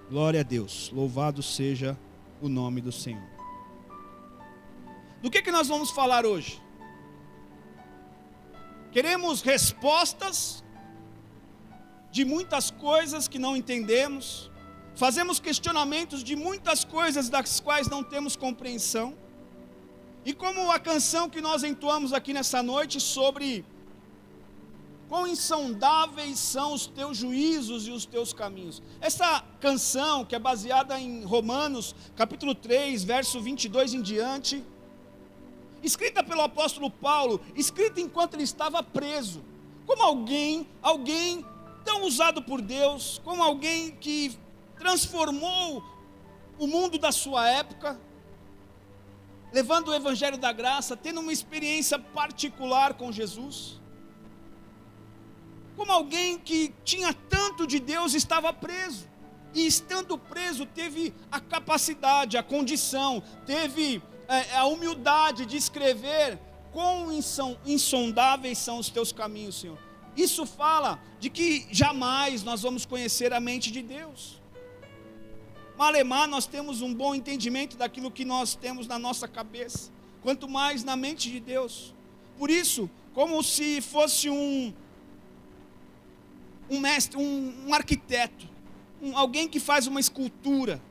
Glória a Deus, louvado seja o nome do Senhor. Do que nós vamos falar hoje? Queremos respostas de muitas coisas que não entendemos, fazemos questionamentos de muitas coisas das quais não temos compreensão, e como a canção que nós entoamos aqui nessa noite sobre quão insondáveis são os teus juízos e os teus caminhos. Essa canção, que é baseada em Romanos, capítulo 3, verso 22 em diante, escrita pelo apóstolo Paulo, escrita enquanto ele estava preso, como alguém tão usado por Deus, como alguém que transformou o mundo da sua época, levando o evangelho da graça, tendo uma experiência particular com Jesus. Como alguém que tinha tanto de Deus estava preso, e estando preso teve a capacidade, a condição, teve a humildade de escrever quão insondáveis são os teus caminhos, Senhor. Isso fala de que jamais nós vamos conhecer a mente de Deus. Malemar, nós temos um bom entendimento daquilo que nós temos na nossa cabeça, quanto mais na mente de Deus. Por isso, como se fosse um mestre, um arquiteto, alguém que faz uma escultura,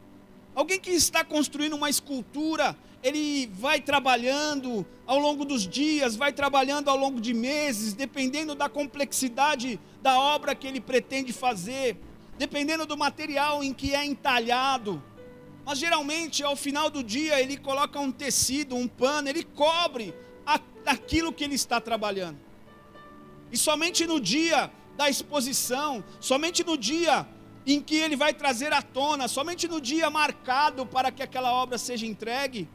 alguém que está construindo uma escultura, ele vai trabalhando ao longo dos dias, vai trabalhando ao longo de meses, dependendo da complexidade da obra que ele pretende fazer, dependendo do material em que é entalhado. Mas geralmente ao final do dia ele coloca um tecido, um pano, ele cobre aquilo que ele está trabalhando. E somente no dia da exposição, somente no dia em que ele vai trazer à tona, somente no dia marcado para que aquela obra seja entregue,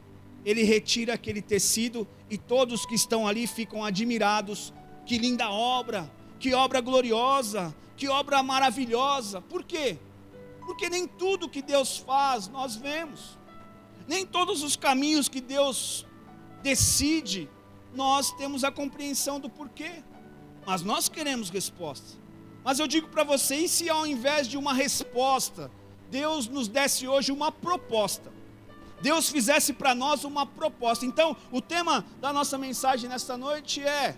ele retira aquele tecido e todos que estão ali ficam admirados. Que linda obra, que obra gloriosa, que obra maravilhosa. Por quê? Porque nem tudo que Deus faz nós vemos, nem todos os caminhos que Deus decide nós temos a compreensão do porquê. Mas nós queremos resposta. Mas eu digo para vocês, se ao invés de uma resposta, Deus nos desse hoje uma proposta, Deus fizesse para nós uma proposta. Então, o tema da nossa mensagem nesta noite é: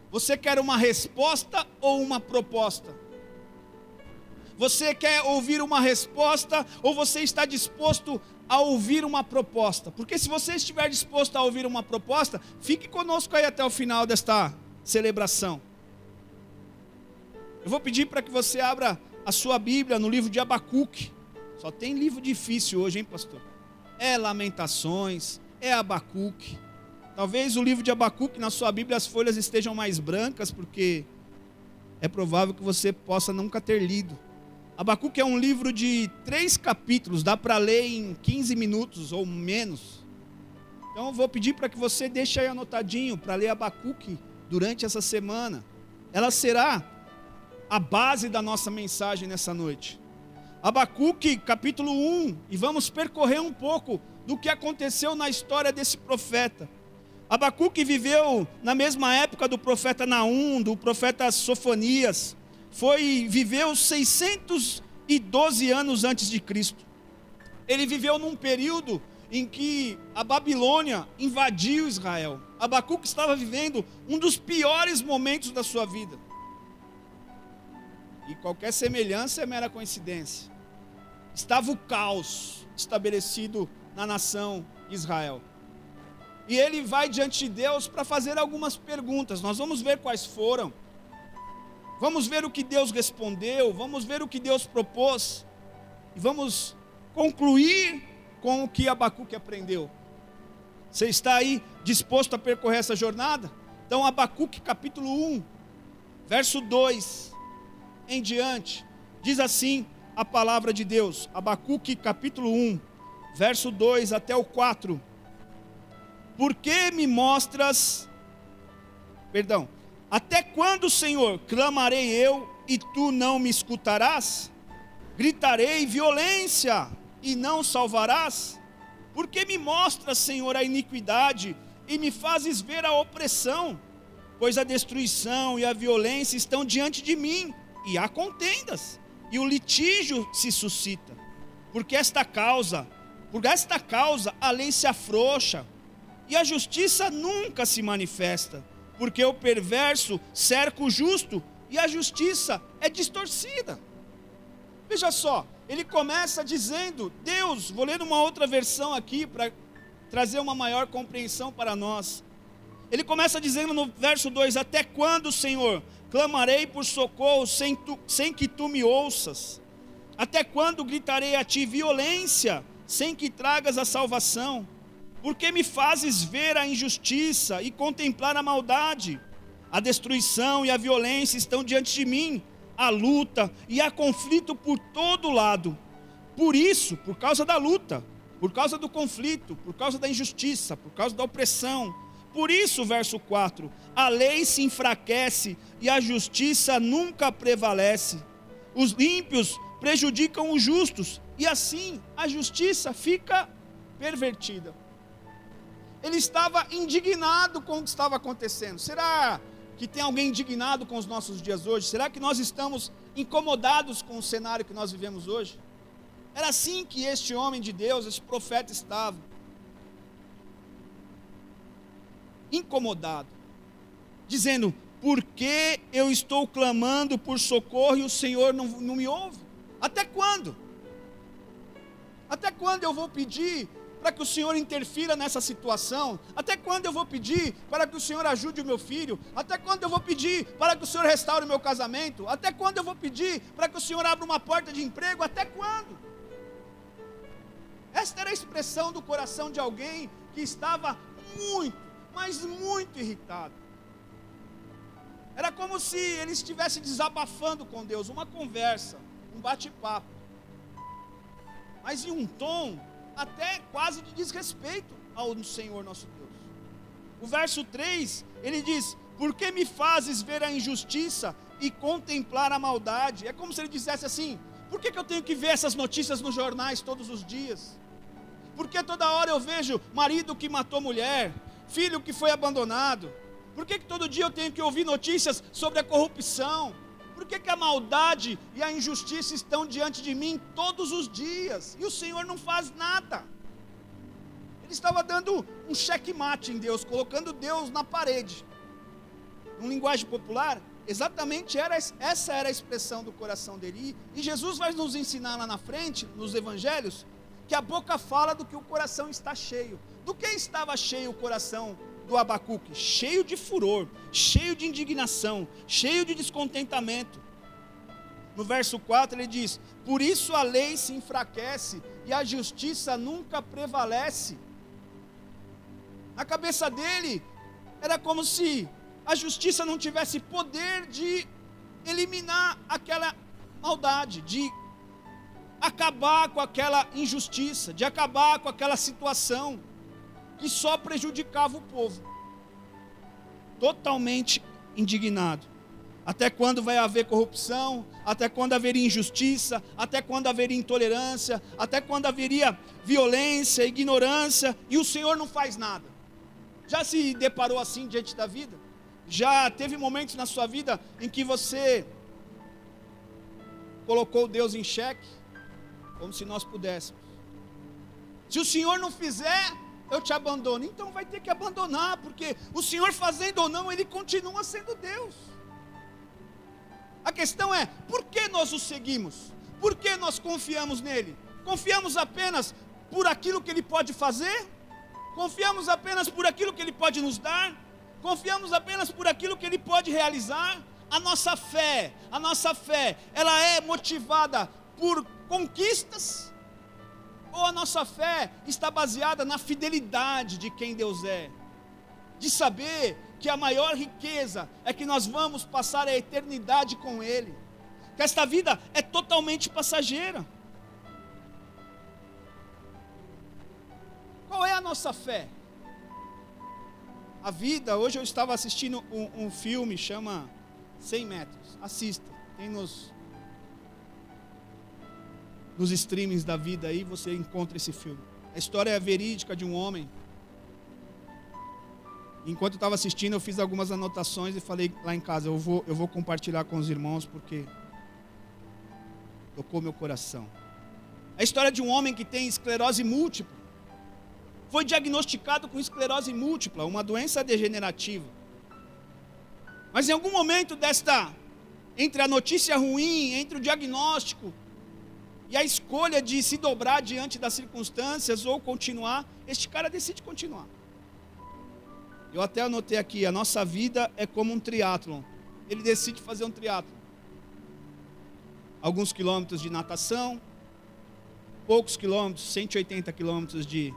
você quer uma resposta ou uma proposta? Você quer ouvir uma resposta ou você está disposto a ouvir uma proposta? Porque se você estiver disposto a ouvir uma proposta, fique conosco aí até o final desta celebração. Eu vou pedir para que você abra a sua Bíblia no livro de Abacuque. Só tem livro difícil hoje, hein, pastor? É Lamentações, é Abacuque. Talvez o livro de Abacuque, na sua Bíblia, as folhas estejam mais brancas, porque é provável que você possa nunca ter lido. Abacuque é um livro de 3 capítulos, dá para ler em 15 minutos ou menos. Então eu vou pedir para que você deixe aí anotadinho, para ler Abacuque durante essa semana. Ela será a base da nossa mensagem nessa noite. Abacuque capítulo 1, e vamos percorrer um pouco do que aconteceu na história desse profeta. Abacuque viveu na mesma época do profeta Naum, do profeta Sofonias, viveu 612 anos antes de Cristo. Ele viveu num período em que a Babilônia invadiu Israel. Abacuque estava vivendo um dos piores momentos da sua vida. E qualquer semelhança é mera coincidência. Estava o caos estabelecido na nação Israel. E ele vai diante de Deus para fazer algumas perguntas. Nós vamos ver quais foram. Vamos ver o que Deus respondeu. Vamos ver o que Deus propôs. E vamos concluir com o que Abacuque aprendeu. Você está aí disposto a percorrer essa jornada? Então Abacuque capítulo 1, verso 2 em diante, diz assim a palavra de Deus. Abacuque capítulo 1, verso 2 até o 4. Por que me mostras, até quando, Senhor, clamarei eu e tu não me escutarás? Gritarei violência e não salvarás? Por que me mostras, Senhor, a iniquidade e me fazes ver a opressão? Pois a destruição e a violência estão diante de mim, e há contendas, e o litígio se suscita. Por esta causa a lei se afrouxa e a justiça nunca se manifesta, porque o perverso cerca o justo e a justiça é distorcida. Veja só, ele começa dizendo, Deus, vou ler uma outra versão aqui para trazer uma maior compreensão para nós. Ele começa dizendo no verso 2, até quando, Senhor, clamarei por socorro sem que tu me ouças? Até quando gritarei a ti violência, sem que tragas a salvação? Porque me fazes ver a injustiça e contemplar a maldade? A destruição e a violência estão diante de mim, a luta e há conflito por todo lado. Por isso, por causa da luta, por causa do conflito, por causa da injustiça, por causa da opressão, por isso, verso 4, a lei se enfraquece e a justiça nunca prevalece. Os ímpios prejudicam os justos e assim a justiça fica pervertida. Ele estava indignado com o que estava acontecendo. Será que tem alguém indignado com os nossos dias hoje? Será que nós estamos incomodados com o cenário que nós vivemos hoje? Era assim que este homem de Deus, esse profeta estava. Incomodado. Dizendo, por que eu estou clamando por socorro e o Senhor não me ouve? Até quando? Até quando eu vou pedir para que o Senhor interfira nessa situação? Até quando eu vou pedir para que o Senhor ajude o meu filho? Até quando eu vou pedir para que o Senhor restaure o meu casamento? Até quando eu vou pedir para que o Senhor abra uma porta de emprego? Até quando? Esta era a expressão do coração de alguém que estava muito, mas muito irritado. Era como se ele estivesse desabafando com Deus, uma conversa, um bate-papo, mas em um tom até quase de desrespeito ao Senhor nosso Deus. O verso 3, ele diz, por que me fazes ver a injustiça e contemplar a maldade? É como se ele dissesse assim, por que eu tenho que ver essas notícias nos jornais todos os dias? Por que toda hora eu vejo marido que matou mulher, filho que foi abandonado? Por que todo dia eu tenho que ouvir notícias sobre a corrupção? Por que a maldade e a injustiça estão diante de mim todos os dias? E o Senhor não faz nada. Ele estava dando um checkmate em Deus, colocando Deus na parede. Em linguagem popular, exatamente essa era a expressão do coração dele. E Jesus vai nos ensinar lá na frente, nos evangelhos, que a boca fala do que o coração está cheio. Do que estava cheio o coração do Abacuque? Cheio de furor, cheio de indignação, cheio de descontentamento. No verso 4 ele diz, por isso a lei se enfraquece e a justiça nunca prevalece. Na cabeça dele, era como se a justiça não tivesse poder de eliminar aquela maldade, de acabar com aquela injustiça, de acabar com aquela situação que só prejudicava o povo. Totalmente indignado. Até quando vai haver corrupção? Até quando haveria injustiça? Até quando haveria intolerância? Até quando haveria violência, ignorância? E o Senhor não faz nada. Já se deparou assim diante da vida? Já teve momentos na sua vida em que você colocou Deus em xeque? Como se nós pudéssemos. Se o Senhor não fizer, eu te abandono. Então vai ter que abandonar, porque o Senhor fazendo ou não, Ele continua sendo Deus. A questão é, por que nós o seguimos? Por que nós confiamos nele? Confiamos apenas por aquilo que Ele pode fazer? Confiamos apenas por aquilo que Ele pode nos dar? Confiamos apenas por aquilo que Ele pode realizar? A nossa fé, ela é motivada por conquistas? Ou a nossa fé está baseada na fidelidade de quem Deus é? De saber que a maior riqueza é que nós vamos passar a eternidade com Ele. Que esta vida é totalmente passageira. Qual é a nossa fé? A vida, hoje eu estava assistindo um filme, chama 100 metros. Assista, tem nos streamings da vida aí, você encontra esse filme. A história é verídica de um homem. Enquanto eu estava assistindo, eu fiz algumas anotações e falei lá em casa, eu vou compartilhar com os irmãos, porque tocou meu coração. A história de um homem que tem esclerose múltipla. Foi diagnosticado com esclerose múltipla, uma doença degenerativa. Mas em algum momento entre a notícia ruim, entre o diagnóstico e a escolha de se dobrar diante das circunstâncias ou continuar, este cara decide continuar. Eu até anotei aqui, a nossa vida é como um triatlon. Ele decide fazer um triatlon. Alguns quilômetros de natação, poucos quilômetros, 180 quilômetros de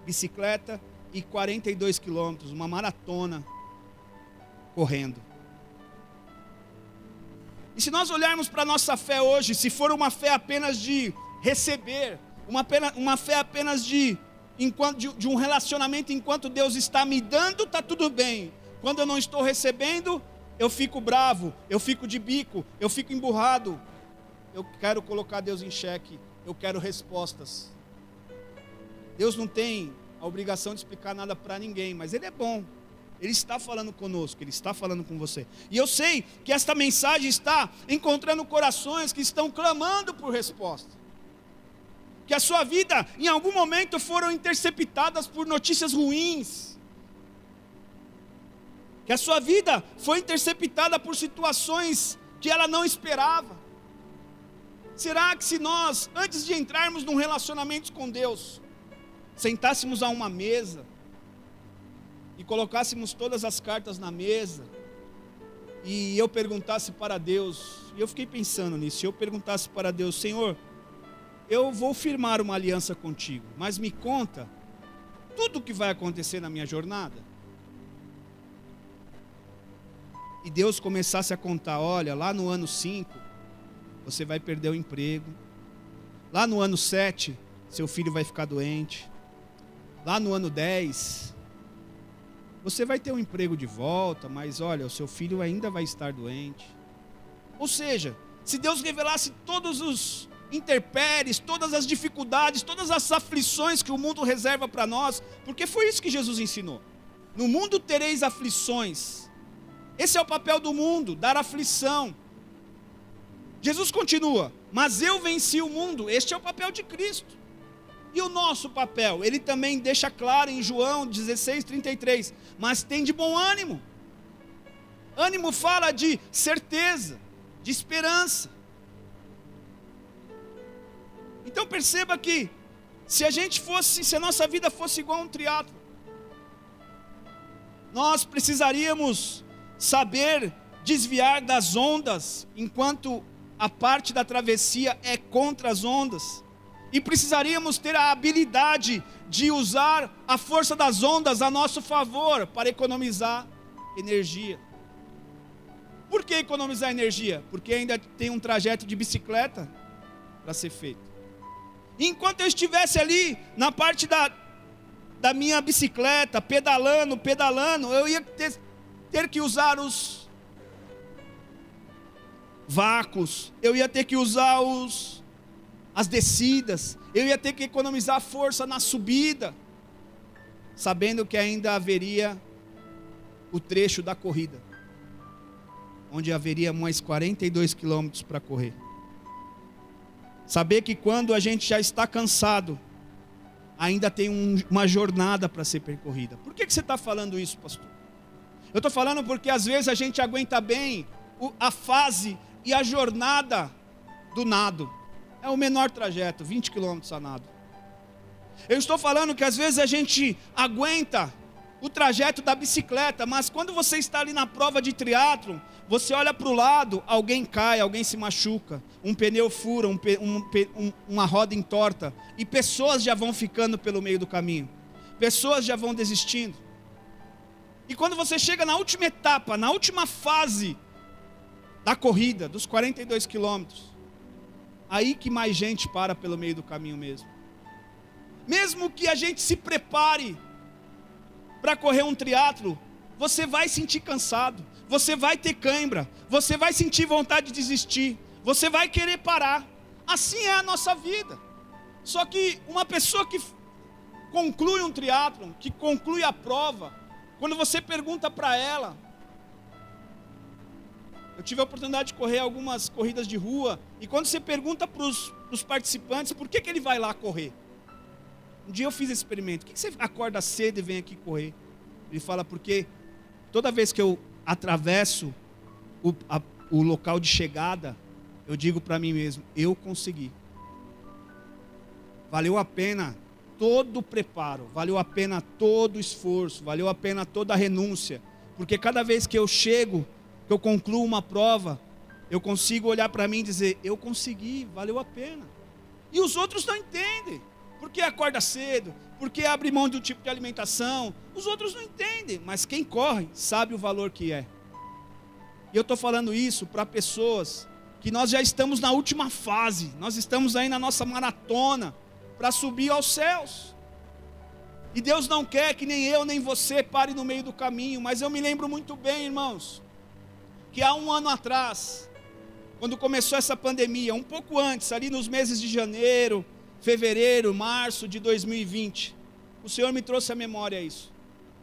bicicleta e 42 quilômetros, uma maratona correndo. E se nós olharmos para a nossa fé hoje, se for uma fé apenas de receber, uma fé apenas de um relacionamento enquanto Deus está me dando, está tudo bem. Quando eu não estou recebendo, eu fico bravo, eu fico de bico, eu fico emburrado. Eu quero colocar Deus em xeque, eu quero respostas. Deus não tem a obrigação de explicar nada para ninguém, mas Ele é bom. Ele está falando conosco, Ele está falando com você. E eu sei que esta mensagem está encontrando corações que estão clamando por resposta. Que a sua vida, em algum momento, foram interceptadas por notícias ruins. Que a sua vida foi interceptada por situações que ela não esperava. Será que se nós, antes de entrarmos num relacionamento com Deus, sentássemos a uma mesa e colocássemos todas as cartas na mesa, e eu perguntasse para Deus, e eu fiquei pensando nisso, eu perguntasse para Deus: Senhor, eu vou firmar uma aliança contigo, mas me conta tudo o que vai acontecer na minha jornada. E Deus começasse a contar: olha, lá no ano 5, você vai perder o emprego. Lá no ano 7, seu filho vai ficar doente. Lá no ano 10, você vai ter um emprego de volta, mas olha, o seu filho ainda vai estar doente. Ou seja, se Deus revelasse todos os intempéries, todas as dificuldades, todas as aflições que o mundo reserva para nós, porque foi isso que Jesus ensinou. No mundo tereis aflições. Esse é o papel do mundo, dar aflição. Jesus continua: mas eu venci o mundo. Este é o papel de Cristo. E o nosso papel? Ele também deixa claro em João 16:33. Mas tem de bom ânimo. Ânimo fala de certeza, de esperança. Então perceba que se a nossa vida fosse igual a um triatlo, nós precisaríamos saber desviar das ondas, enquanto a parte da travessia é contra as ondas. E precisaríamos ter a habilidade de usar a força das ondas a nosso favor para economizar energia. Por que economizar energia? Porque ainda tem um trajeto de bicicleta para ser feito. Enquanto eu estivesse ali na parte da minha bicicleta, pedalando, eu ia ter que usar os vácuos, eu ia ter que usar as descidas, eu ia ter que economizar força na subida, sabendo que ainda haveria o trecho da corrida, onde haveria mais 42 quilômetros para correr. Saber que quando a gente já está cansado, ainda tem uma jornada para ser percorrida. Por que você está falando isso, pastor? Eu estou falando porque às vezes a gente aguenta bem a fase e a jornada do nado. É o menor trajeto, 20 quilômetros a nado. Eu estou falando que às vezes a gente aguenta o trajeto da bicicleta, mas quando você está ali na prova de triatlon, você olha para o lado, alguém cai, alguém se machuca, um pneu fura, uma roda entorta, e pessoas já vão ficando pelo meio do caminho, pessoas já vão desistindo. E quando você chega na última etapa, na última fase da corrida, dos 42 quilômetros, aí que mais gente para pelo meio do caminho mesmo. Mesmo que a gente se prepare para correr um triatlo, você vai sentir cansado, você vai ter cãibra, você vai sentir vontade de desistir, você vai querer parar. Assim é a nossa vida. Só que uma pessoa que conclui um triatlon, que conclui a prova, quando você pergunta para ela: Eu tive a oportunidade de correr algumas corridas de rua, e quando você pergunta para os participantes por que ele vai lá correr. Um dia eu fiz esse experimento. Por que você acorda cedo e vem aqui correr? Ele fala, porque toda vez que eu atravesso o local de chegada, eu digo para mim mesmo, eu consegui. Valeu a pena todo o preparo, valeu a pena todo o esforço, valeu a pena toda a renúncia, porque cada vez que eu chego, que eu concluo uma prova, eu consigo olhar para mim e dizer, eu consegui, valeu a pena. E os outros não entendem, porque acorda cedo, porque abre mão de um tipo de alimentação, os outros não entendem, mas quem corre sabe o valor que é. E eu estou falando isso para pessoas que nós já estamos na última fase, nós estamos aí na nossa maratona, para subir aos céus. E Deus não quer que nem eu nem você pare no meio do caminho. Mas eu me lembro muito bem, irmãos, que há 1 ano atrás, quando começou essa pandemia, um pouco antes, ali nos meses de janeiro, fevereiro, março de 2020, o Senhor me trouxe à memória isso.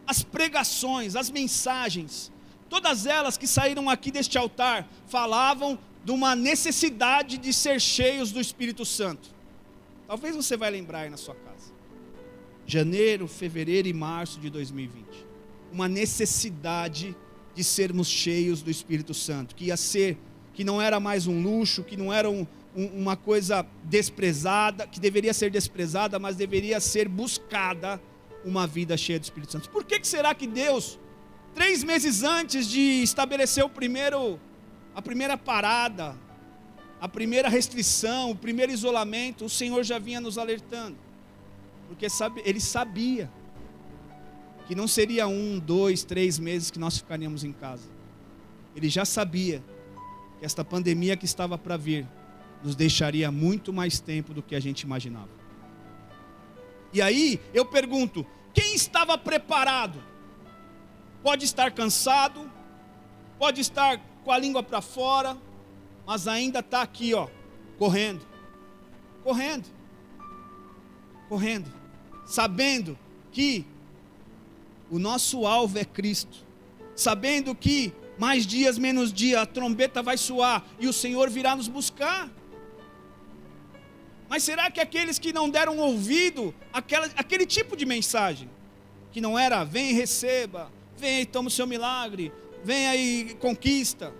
As pregações, as mensagens, todas elas que saíram aqui deste altar, falavam de uma necessidade de ser cheios do Espírito Santo. Talvez você vai lembrar aí na sua casa. Janeiro, fevereiro e março de 2020. Uma necessidade de sermos cheios do Espírito Santo. Que não era mais um luxo, que não era uma coisa desprezada, que deveria ser desprezada, mas deveria ser buscada uma vida cheia do Espírito Santo. Por que será que Deus, 3 meses antes de estabelecer a primeira parada, a primeira restrição, o primeiro isolamento, o Senhor já vinha nos alertando? Porque Ele sabia que não seria 1, 2, 3 meses que nós ficaríamos em casa. Ele já sabia que esta pandemia que estava para vir nos deixaria muito mais tempo do que a gente imaginava. E aí eu pergunto, quem estava preparado? Pode estar cansado, pode estar com a língua para fora, mas ainda está aqui, correndo, sabendo que o nosso alvo é Cristo, sabendo que mais dias, menos dia, a trombeta vai soar e o Senhor virá nos buscar. Mas será que aqueles que não deram ouvido aquele tipo de mensagem, que não era, vem e receba, vem aí, toma o seu milagre, vem aí, conquista,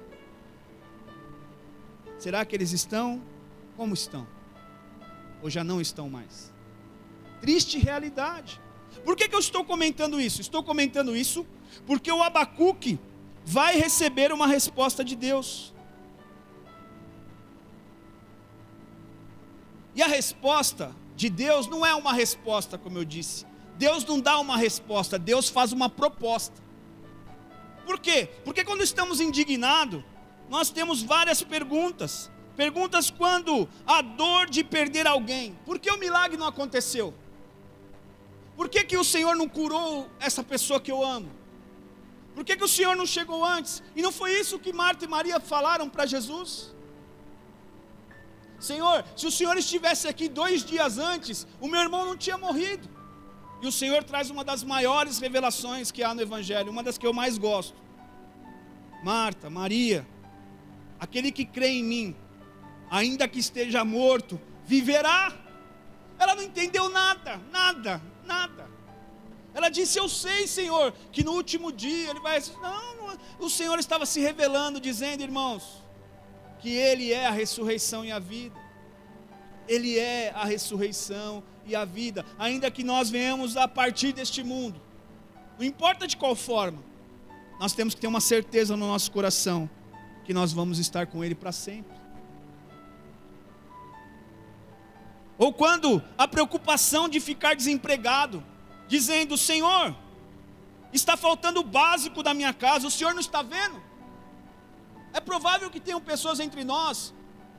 será que eles estão? Como estão? Ou já não estão mais? Triste realidade. Por que eu estou comentando isso? Estou comentando isso porque o Abacuque vai receber uma resposta de Deus. E a resposta de Deus não é uma resposta, como eu disse. Deus não dá uma resposta, Deus faz uma proposta. Por quê? Porque quando estamos indignados, nós temos várias perguntas. Perguntas quando a dor de perder alguém. Por que o milagre não aconteceu? Por que o Senhor não curou essa pessoa que eu amo? Por que o Senhor não chegou antes? E não foi isso que Marta e Maria falaram para Jesus? Senhor, se o Senhor estivesse aqui 2 dias antes, o meu irmão não tinha morrido. E o Senhor traz uma das maiores revelações que há no Evangelho, uma das que eu mais gosto. Marta, Maria, aquele que crê em mim, ainda que esteja morto, viverá. Ela não entendeu nada. Ela disse, eu sei, Senhor, que no último dia Ele vai... Não, o Senhor estava se revelando, dizendo, irmãos, que Ele é a ressurreição e a vida. Ele é a ressurreição e a vida, ainda que nós venhamos a partir deste mundo. Não importa de qual forma, nós temos que ter uma certeza no nosso coração, que nós vamos estar com Ele para sempre. Ou quando a preocupação de ficar desempregado, dizendo, Senhor, está faltando o básico da minha casa, o Senhor não está vendo? É provável que tenham pessoas entre nós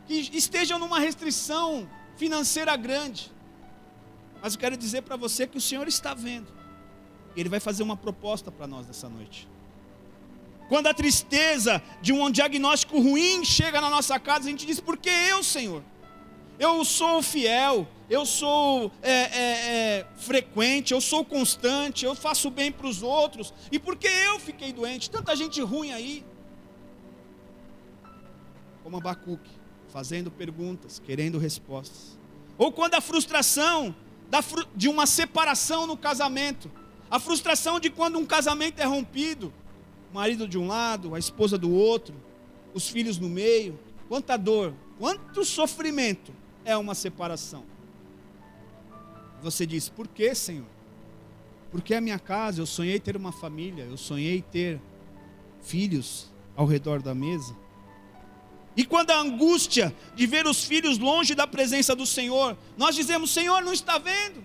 que estejam numa restrição financeira grande. Mas eu quero dizer para você que o Senhor está vendo. E Ele vai fazer uma proposta para nós nessa noite. Quando a tristeza de um diagnóstico ruim chega na nossa casa, a gente diz, por que eu, Senhor? Eu sou fiel, eu sou frequente, eu sou constante, eu faço bem para os outros. E por que eu fiquei doente? Tanta gente ruim aí. como Abacuque, fazendo perguntas, querendo respostas. Ou quando a frustração de uma separação no casamento, a frustração de quando um casamento é rompido, o marido de um lado, a esposa do outro, os filhos no meio, quanta dor, quanto sofrimento é uma separação. Você diz, por que, Senhor? Porque a minha casa, eu sonhei ter uma família, eu sonhei ter filhos ao redor da mesa. E quando a angústia de ver os filhos longe da presença do Senhor, nós dizemos, Senhor, não está vendo?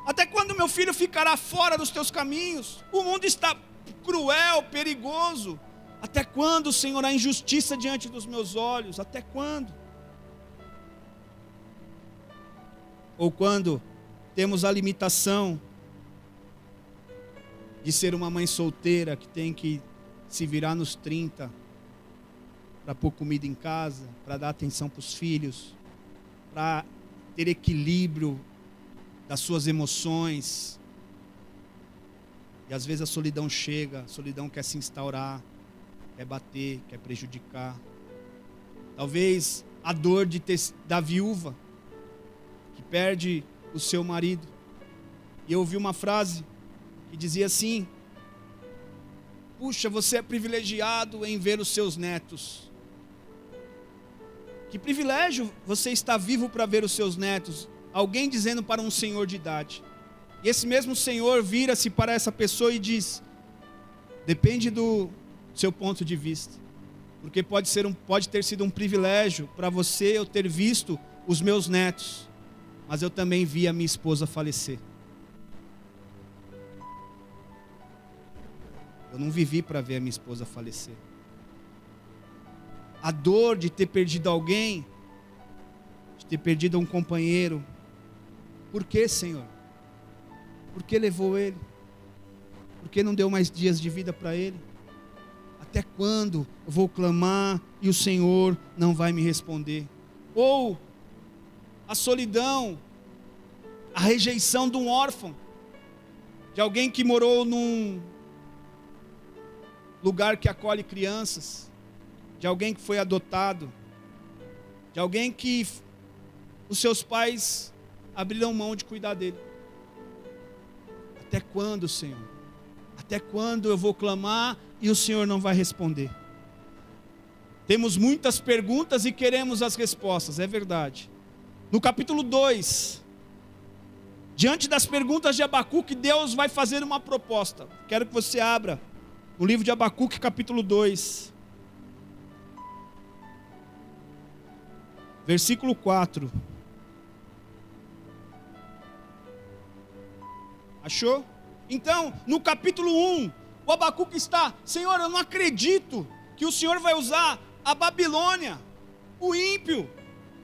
Até quando meu filho ficará fora dos teus caminhos? O mundo está cruel, perigoso. Até quando, Senhor, a injustiça diante dos meus olhos? Até quando? Ou quando temos a limitação de ser uma mãe solteira que tem que se virar nos 30 para pôr comida em casa, para dar atenção para os filhos, para ter equilíbrio das suas emoções. E às vezes a solidão chega, a solidão quer se instaurar, quer bater, quer prejudicar. Talvez a dor da viúva que perde o seu marido. E eu ouvi uma frase que dizia assim: puxa, você é privilegiado em ver os seus netos. Que privilégio você está vivo para ver os seus netos. Alguém dizendo para um senhor de idade. E esse mesmo senhor vira-se para essa pessoa e diz: depende do seu ponto de vista. Porque pode ter sido um privilégio para você eu ter visto os meus netos. Mas eu também vi a minha esposa falecer. Eu não vivi para ver a minha esposa falecer. A dor de ter perdido alguém, de ter perdido um companheiro. Por que, Senhor? Por que levou ele? Por que não deu mais dias de vida para ele? Até quando eu vou clamar e o Senhor não vai me responder? Ou a solidão, a rejeição de um órfão, de alguém que morou num lugar que acolhe crianças, de alguém que foi adotado, de alguém que os seus pais abriram mão de cuidar dele. Até quando, Senhor? Até quando eu vou clamar e o Senhor não vai responder? Temos muitas perguntas e queremos as respostas, é verdade. No capítulo 2, diante das perguntas de Abacuque, Deus vai fazer uma proposta. Quero que você abra no livro de Abacuque, capítulo 2. Versículo 4. Achou? Então, no capítulo 1, o Abacuque está: Senhor, eu não acredito que o Senhor vai usar a Babilônia, o ímpio,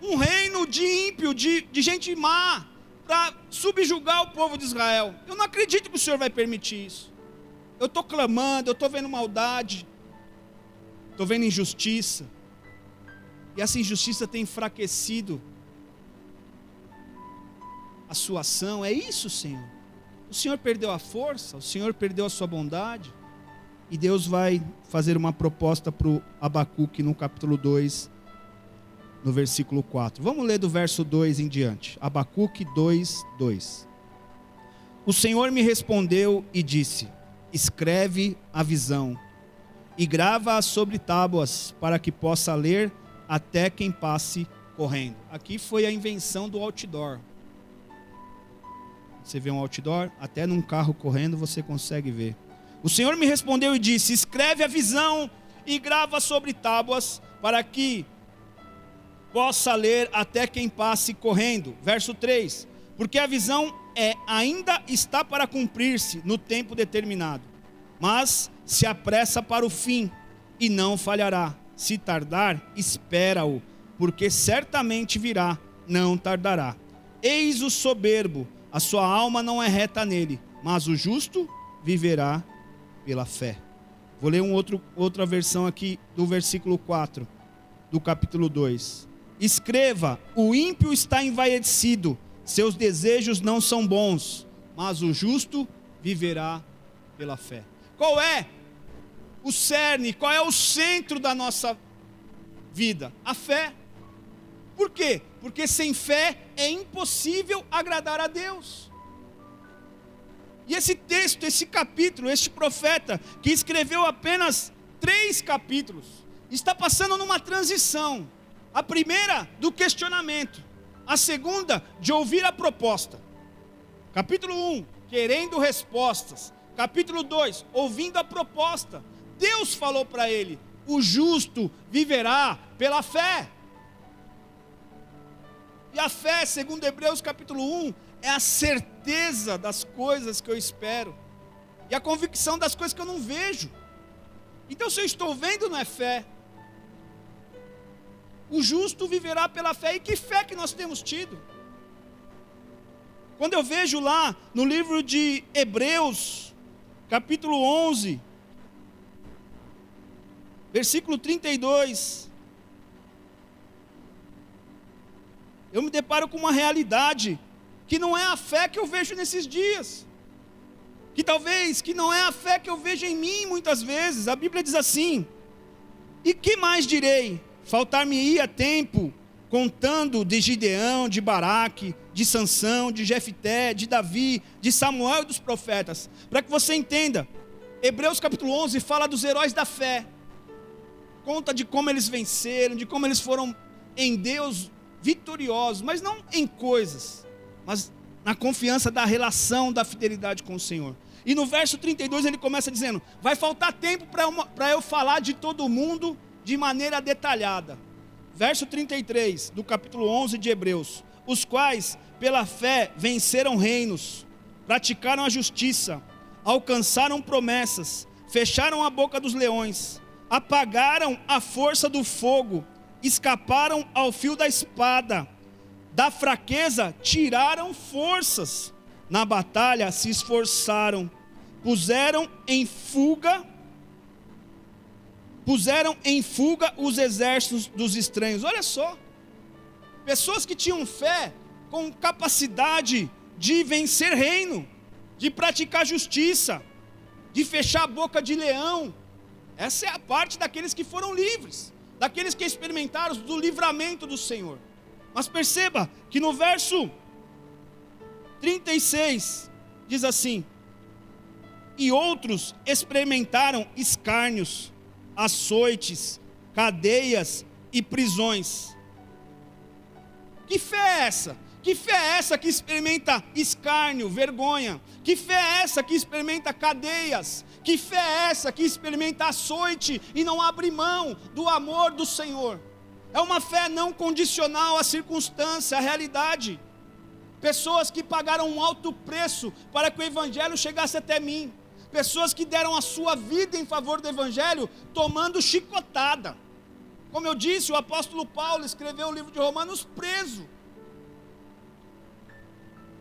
um reino de ímpio, de gente má, para subjugar o povo de Israel. Eu não acredito que o Senhor vai permitir isso. Eu estou clamando, eu estou vendo maldade, estou vendo injustiça. E essa injustiça tem enfraquecido a sua ação. É isso, Senhor. O Senhor perdeu a força, o Senhor perdeu a sua bondade. E Deus vai fazer uma proposta para o Abacuque no capítulo 2, no versículo 4. Vamos ler do verso 2 em diante. Abacuque 2, 2. O Senhor me respondeu e disse: escreve a visão e grava-a sobre tábuas, para que possa ler até quem passe correndo. Aqui foi a invenção do outdoor. Você vê um outdoor, até num carro correndo você consegue ver. O Senhor me respondeu e disse: escreve a visão e grava sobre tábuas, para que possa ler até quem passe correndo. Verso 3. Porque a visão ainda está para cumprir-se no tempo determinado, mas se apressa para o fim e não falhará. Se tardar, espera-o, porque certamente virá, não tardará. Eis o soberbo, a sua alma não é reta nele, mas o justo viverá pela fé. Vou ler outra versão aqui do versículo 4 do capítulo 2. Escreva: o ímpio está envaidecido, seus desejos não são bons, mas o justo viverá pela fé. Qual é o cerne, qual é o centro da nossa vida? A fé. Por quê? Porque sem fé é impossível agradar a Deus. E esse texto, esse capítulo, este profeta, que escreveu apenas 3 capítulos, está passando numa transição. A primeira, do questionamento. A segunda, de ouvir a proposta. Capítulo 1, querendo respostas. Capítulo 2, ouvindo a proposta. Deus falou para ele: o justo viverá pela fé. E a fé, segundo Hebreus capítulo 1, é a certeza das coisas que eu espero. E a convicção das coisas que eu não vejo. Então, se eu estou vendo, não é fé. O justo viverá pela fé. E que fé que nós temos tido? Quando eu vejo lá no livro de Hebreus, capítulo 11, versículo 32, eu me deparo com uma realidade que não é a fé que eu vejo nesses dias. Que não é a fé que eu vejo em mim muitas vezes. A Bíblia diz assim: e que mais direi? Faltar-me-ia tempo contando de Gideão, de Baraque, de Sansão, de Jefté, de Davi, de Samuel e dos profetas. Para que você entenda, Hebreus capítulo 11 fala dos heróis da fé. Conta de como eles venceram, de como eles foram em Deus vitoriosos, mas não em coisas, mas na confiança da relação, da fidelidade com o Senhor. E no verso 32 ele começa dizendo: vai faltar tempo para eu falar de todo mundo de maneira detalhada. Verso 33 do capítulo 11 de Hebreus: os quais pela fé venceram reinos, praticaram a justiça, alcançaram promessas, fecharam a boca dos leões, apagaram a força do fogo, escaparam ao fio da espada, da fraqueza tiraram forças, na batalha se esforçaram, puseram em fuga os exércitos dos estranhos. Olha só, pessoas que tinham fé com capacidade de vencer reino, de praticar justiça, de fechar a boca de leão. Essa é a parte daqueles que foram livres, daqueles que experimentaram do livramento do Senhor. Mas perceba que no verso 36 diz assim: e outros experimentaram escárnios, açoites, cadeias e prisões. Que fé é essa? Que fé é essa que experimenta escárnio, vergonha? Que fé é essa que experimenta cadeias? Que fé é essa que experimenta açoite e não abre mão do amor do Senhor? É uma fé não condicional à circunstância, à realidade. Pessoas que pagaram um alto preço para que o Evangelho chegasse até mim. Pessoas que deram a sua vida em favor do Evangelho, tomando chicotada. Como eu disse, o apóstolo Paulo escreveu o livro de Romanos preso.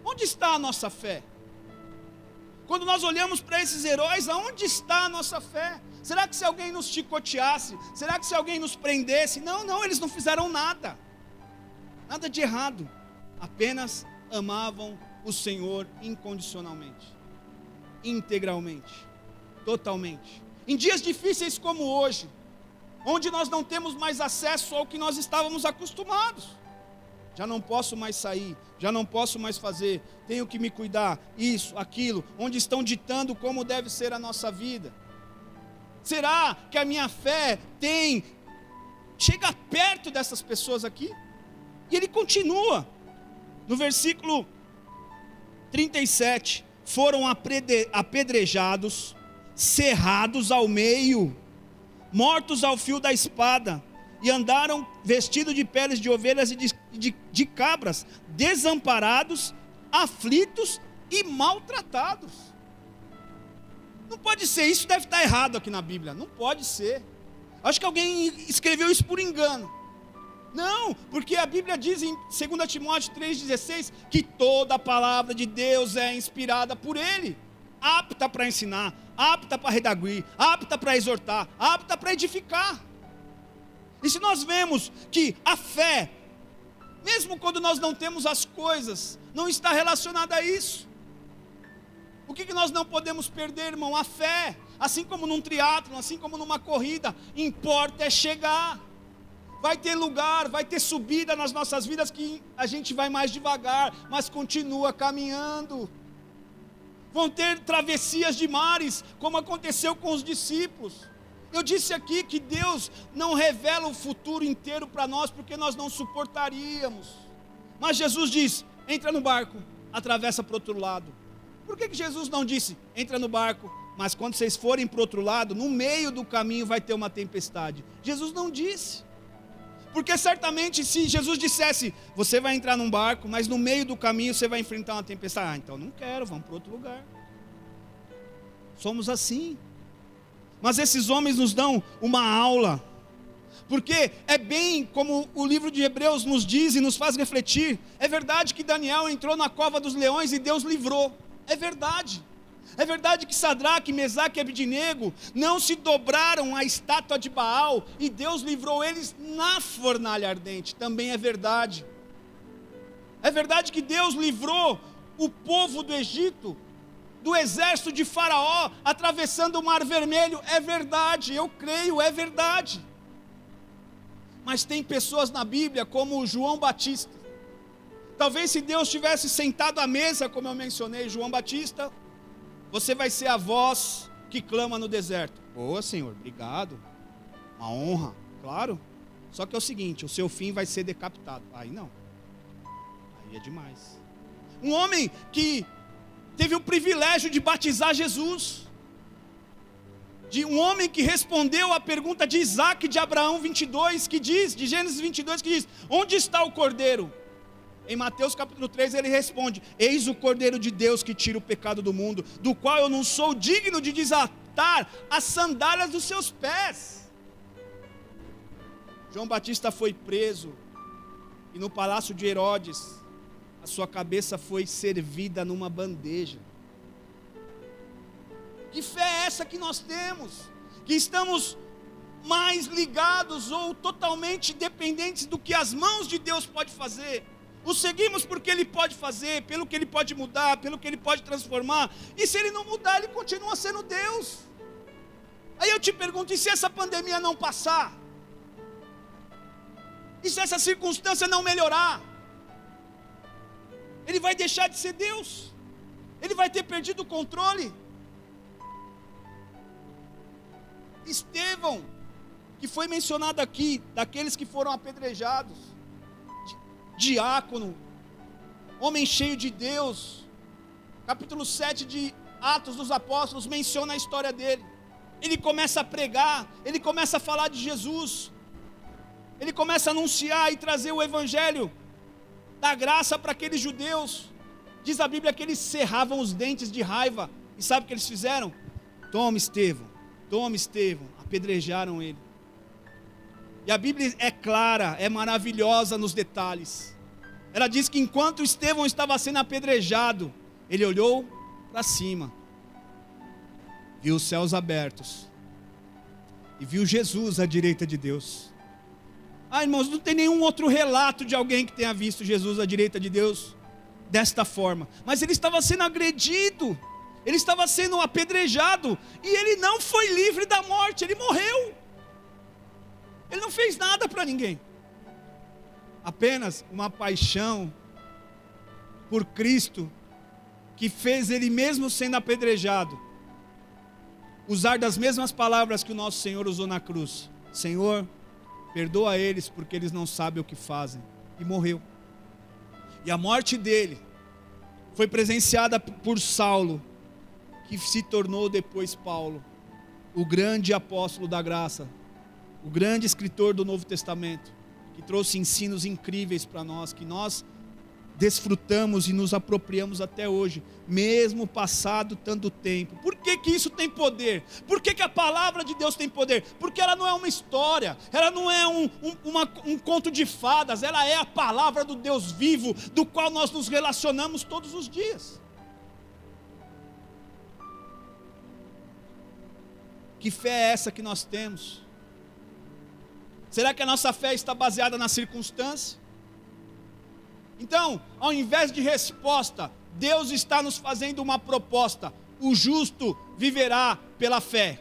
Onde está a nossa fé? Quando nós olhamos para esses heróis, aonde está a nossa fé? Será que se alguém nos chicoteasse? Será que se alguém nos prendesse? Não, eles não fizeram nada. Nada de errado. Apenas amavam o Senhor incondicionalmente, integralmente, totalmente. Em dias difíceis como hoje, onde nós não temos mais acesso ao que nós estávamos acostumados. Já não posso mais sair, já não posso mais fazer, tenho que me cuidar, isso, aquilo, onde estão ditando como deve ser a nossa vida. Será que a minha fé chega perto dessas pessoas aqui? E ele continua, no versículo 37, foram apedrejados, cerrados ao meio, mortos ao fio da espada, e andaram vestidos de peles de ovelhas e de cabras, desamparados, aflitos e maltratados. Não pode ser, isso deve estar errado aqui na Bíblia, não pode ser. Acho que alguém escreveu isso por engano. Não, porque a Bíblia diz em 2 Timóteo 3,16 que toda a palavra de Deus é inspirada por Ele, apta para ensinar, apta para redarguir, apta para exortar, apta para edificar. E se nós vemos que a fé, mesmo quando nós não temos as coisas, não está relacionada a isso. O que nós não podemos perder, irmão? A fé. Assim como num triatlon, assim como numa corrida, importa é chegar. Vai ter lugar, vai ter subida nas nossas vidas que a gente vai mais devagar, mas continua caminhando. Vão ter travessias de mares, como aconteceu com os discípulos. Eu disse aqui que Deus não revela o futuro inteiro para nós, porque nós não suportaríamos. Mas Jesus diz, entra no barco, atravessa para o outro lado. Por que Jesus não disse, entra no barco, mas quando vocês forem para o outro lado, no meio do caminho vai ter uma tempestade? Jesus não disse. Porque certamente se Jesus dissesse, você vai entrar num barco, mas no meio do caminho você vai enfrentar uma tempestade. Então não quero, vamos para outro lugar. Somos assim. Mas esses homens nos dão uma aula. Porque é bem como o livro de Hebreus nos diz e nos faz refletir. É verdade que Daniel entrou na cova dos leões e Deus livrou. É verdade. É verdade que Sadraque, Mesaque e Abidnego não se dobraram à estátua de Baal e Deus livrou eles na fornalha ardente. Também é verdade. É verdade que Deus livrou o povo do Egito do exército de Faraó atravessando o Mar Vermelho. É verdade, eu creio, é verdade. Mas tem pessoas na Bíblia como João Batista. Talvez se Deus tivesse sentado à mesa, como eu mencionei, João Batista, você vai ser a voz que clama no deserto. Boa, Senhor, obrigado. Uma honra, claro. Só que é o seguinte, o seu fim vai ser decapitado. Aí não. Aí é demais. Um homem que teve o privilégio de batizar Jesus. De um homem que respondeu à pergunta de Isaac de Abraão 22, que diz, de Gênesis 22, que diz, onde está o cordeiro? Em Mateus capítulo 3 ele responde, eis o cordeiro de Deus que tira o pecado do mundo, do qual eu não sou digno de desatar as sandálias dos seus pés. João Batista foi preso, e no palácio de Herodes, a sua cabeça foi servida numa bandeja. Que fé é essa que nós temos? Que estamos mais ligados ou totalmente dependentes do que as mãos de Deus podem fazer. O seguimos porque Ele pode fazer, pelo que Ele pode mudar, pelo que Ele pode transformar. E se Ele não mudar, Ele continua sendo Deus. Aí eu te pergunto, e se essa pandemia não passar? E se essa circunstância não melhorar? Ele vai deixar de ser Deus? Ele vai ter perdido o controle? Estevão, que foi mencionado aqui, daqueles que foram apedrejados, diácono, homem cheio de Deus, capítulo 7 de Atos dos Apóstolos menciona a história dele. Ele começa a pregar, ele começa a falar de Jesus, ele começa a anunciar e trazer o evangelho da graça para aqueles judeus. Diz a Bíblia que eles cerravam os dentes de raiva, e sabe o que eles fizeram? Toma Estevão, apedrejaram ele. E a Bíblia é clara, é maravilhosa nos detalhes. Ela diz que enquanto Estevão estava sendo apedrejado, ele olhou para cima, viu os céus abertos, e viu Jesus à direita de Deus. Irmãos, não tem nenhum outro relato de alguém que tenha visto Jesus à direita de Deus desta forma. Mas ele estava sendo agredido, ele estava sendo apedrejado, e ele não foi livre da morte, ele morreu. Ele não fez nada para ninguém. Apenas uma paixão por Cristo, que fez ele mesmo sendo apedrejado, usar das mesmas palavras que o nosso Senhor usou na cruz. Senhor, perdoa eles porque eles não sabem o que fazem. E morreu. E a morte dele foi presenciada por Saulo, que se tornou depois Paulo, o grande apóstolo da graça, o grande escritor do Novo Testamento, que trouxe ensinos incríveis para nós, que nós desfrutamos e nos apropriamos até hoje, mesmo passado tanto tempo. Por que que isso tem poder? Por que que a palavra de Deus tem poder? Porque ela não é uma história, ela não é um conto de fadas, ela é a palavra do Deus vivo, do qual nós nos relacionamos todos os dias. Que fé é essa que nós temos? Será que a nossa fé está baseada na circunstância? Então, ao invés de resposta, Deus está nos fazendo uma proposta. O justo viverá pela fé.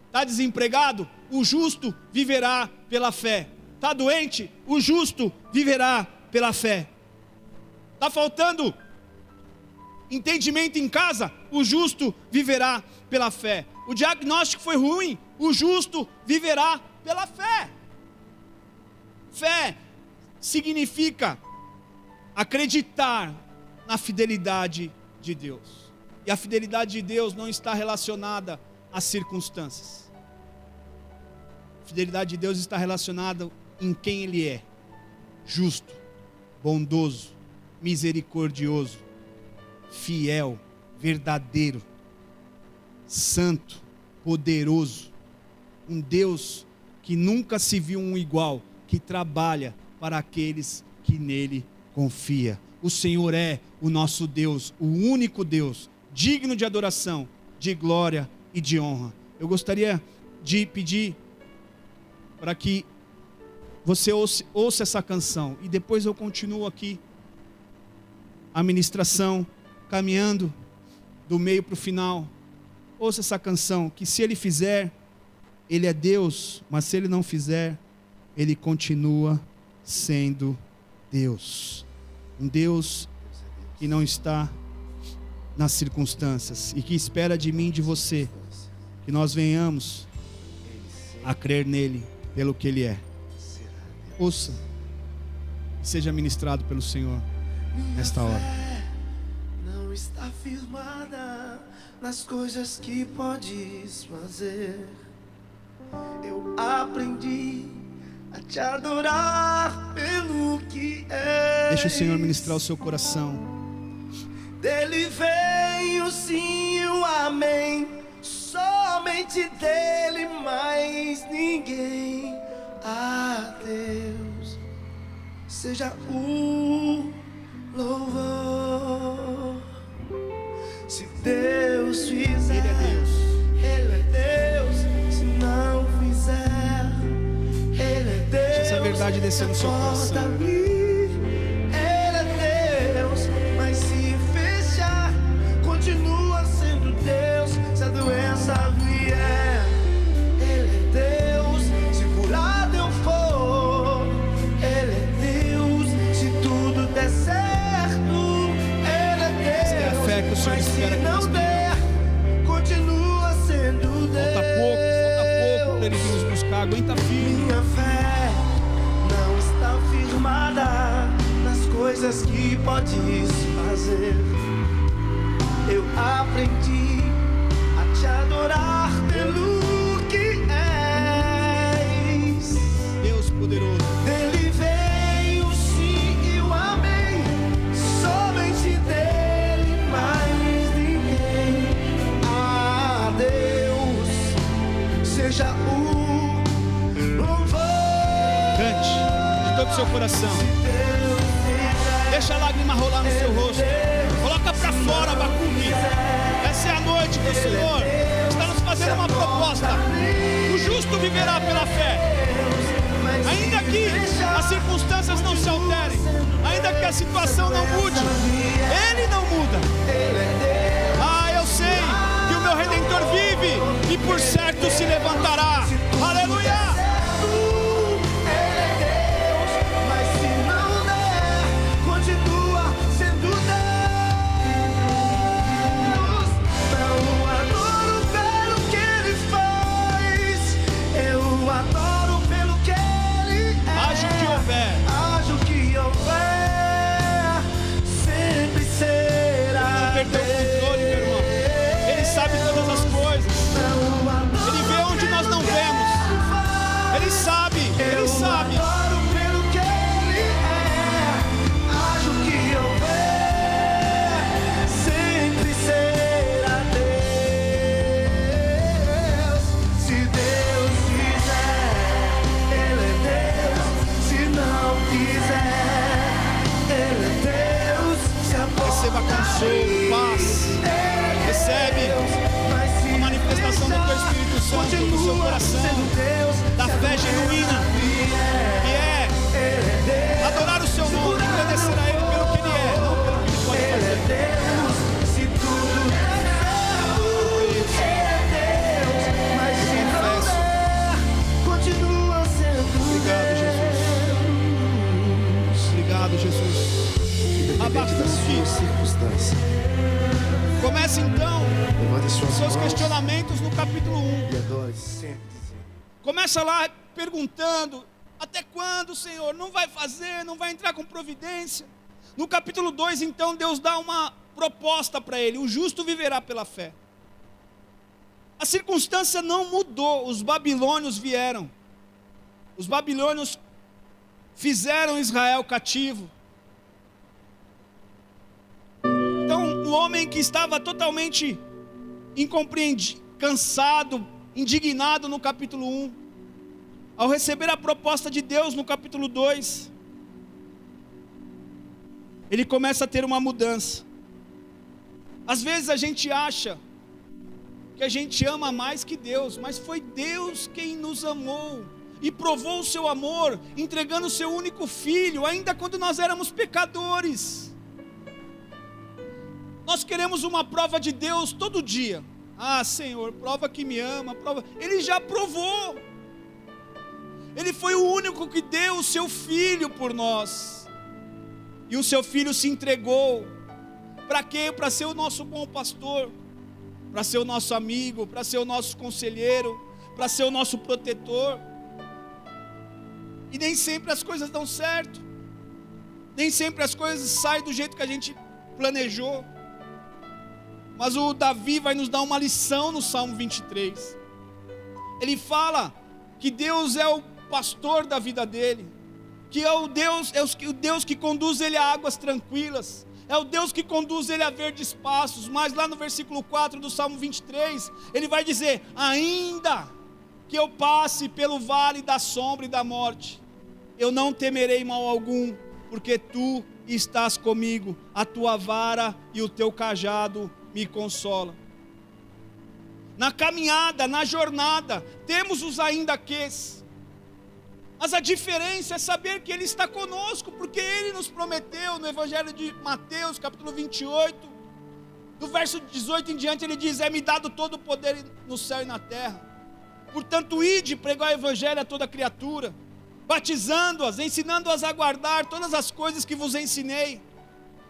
Está desempregado? O justo viverá pela fé. está doente, o justo viverá pela fé. Está faltando entendimento em casa, o justo viverá pela fé. O diagnóstico foi ruim, o justo viverá pela fé. Fé significa acreditar na fidelidade de Deus. E a fidelidade de Deus não está relacionada às circunstâncias. A fidelidade de Deus está relacionada em quem Ele é: justo, bondoso, misericordioso, fiel, verdadeiro, santo, poderoso. Um Deus que nunca se viu um igual, que trabalha para aqueles que nele confiam. O Senhor é o nosso Deus, o único Deus, digno de adoração, de glória e de honra. Eu gostaria de pedir para que você ouça essa canção, e depois eu continuo aqui a ministração, caminhando do meio para o final. Ouça essa canção, que se Ele fizer, Ele é Deus, mas se Ele não fizer, Ele continua sendo Deus. Um Deus que não está nas circunstâncias e que espera de mim e de você que nós venhamos a crer nele pelo que Ele é. Ouça e seja ministrado pelo Senhor nesta hora. Não está firmada nas coisas que podes fazer. Eu aprendi a te adorar pelo que és. Deixa o Senhor ministrar o seu coração. Dele vem o sim e o amém, somente dele, mais ninguém. A Deus seja o louvor. Se Deus fizer, Ele é Deus. Ele é Deus. Se não fizer, Ele é Deus. Deixa essa verdade descer no seu coração. Ele é Deus, mas se fechar, continua sendo Deus. Se a doença vier, Ele é Deus. Se curado eu for, Ele é Deus. Se tudo der certo, Ele é Deus. Esta é a fé que o Senhor espera que nós Mas se não tenhamos. der, continua sendo Deus. Falta pouco para Ele vir nos buscar. Aguenta firme. Minha fé não está firmada nas coisas que podes fazer. Eu aprendi a te adorar pelo que és. Deus poderoso. Dele vem o sim e o amém, somente dele, mais ninguém. A Deus seja o louvor. Cante de todo o seu coração. Deixa a lágrima rolar no seu rosto. Coloca para fora, Abacuque. Essa é a noite que o Senhor está nos fazendo uma proposta. O justo viverá pela fé. Ainda que as circunstâncias não se alterem, ainda que a situação não mude, Ele não muda. Ah, eu sei que o meu Redentor vive e por certo se levantará. Aleluia! Sabe todas as coisas. Ele vê onde nós não vemos. Ele sabe, Ele sabe. Pelo que Ele é, acho que houver, sempre será Deus. Se Deus quiser, Ele é Deus. Se não quiser, Ele é Deus. Se a Receba consolo, paz. Recebe a manifestação do Teu Espírito Santo no seu coração, da fé genuína, que é adorar o Seu nome, agradecer a Ele pelo que Ele é, não pelo que Ele pode fazer. Se tudo der certo, Ele é Deus, mas se não der, continua sendo Obrigado, Jesus. 2. Começa então Levante suas seus mãos questionamentos no capítulo 1. e adore. Sente-se. Começa lá perguntando: até quando, Senhor? Não vai fazer, não vai entrar com providência? No capítulo 2, então, Deus dá uma proposta para ele: o justo viverá pela fé. A circunstância não mudou, os babilônios vieram. Os babilônios fizeram Israel cativo. Então, o homem que estava totalmente incompreendido, cansado, indignado no capítulo 1, ao receber a proposta de Deus no capítulo 2, ele começa a ter uma mudança. Às vezes a gente acha que a gente ama mais que Deus, mas foi Deus quem nos amou e provou o seu amor, entregando o seu único filho, ainda quando nós éramos pecadores. Nós queremos uma prova de Deus todo dia. Ah, Senhor, prova que me ama, prova. Ele já provou. Ele foi o único que deu o seu filho por nós. E o seu filho se entregou. Para quê? Para ser o nosso bom pastor, para ser o nosso amigo, para ser o nosso conselheiro, para ser o nosso protetor. E nem sempre as coisas dão certo. Nem sempre as coisas saem do jeito que a gente planejou. Mas o Davi vai nos dar uma lição no Salmo 23. Ele fala que Deus é o pastor da vida dele, que é o Deus que conduz ele a águas tranquilas, é o Deus que conduz ele a verdes pastos. Mas lá no versículo 4 do Salmo 23, ele vai dizer: ainda que eu passe pelo vale da sombra e da morte, eu não temerei mal algum, porque tu estás comigo, a tua vara e o teu cajado me consola. Na caminhada, na jornada, temos os ainda quês, mas a diferença é saber que Ele está conosco, porque Ele nos prometeu no Evangelho de Mateus, capítulo 28, do verso 18 em diante, Ele diz: é-me dado todo o poder no céu e na terra, portanto ide pregar o Evangelho a toda criatura, batizando-as, ensinando-as a guardar todas as coisas que vos ensinei.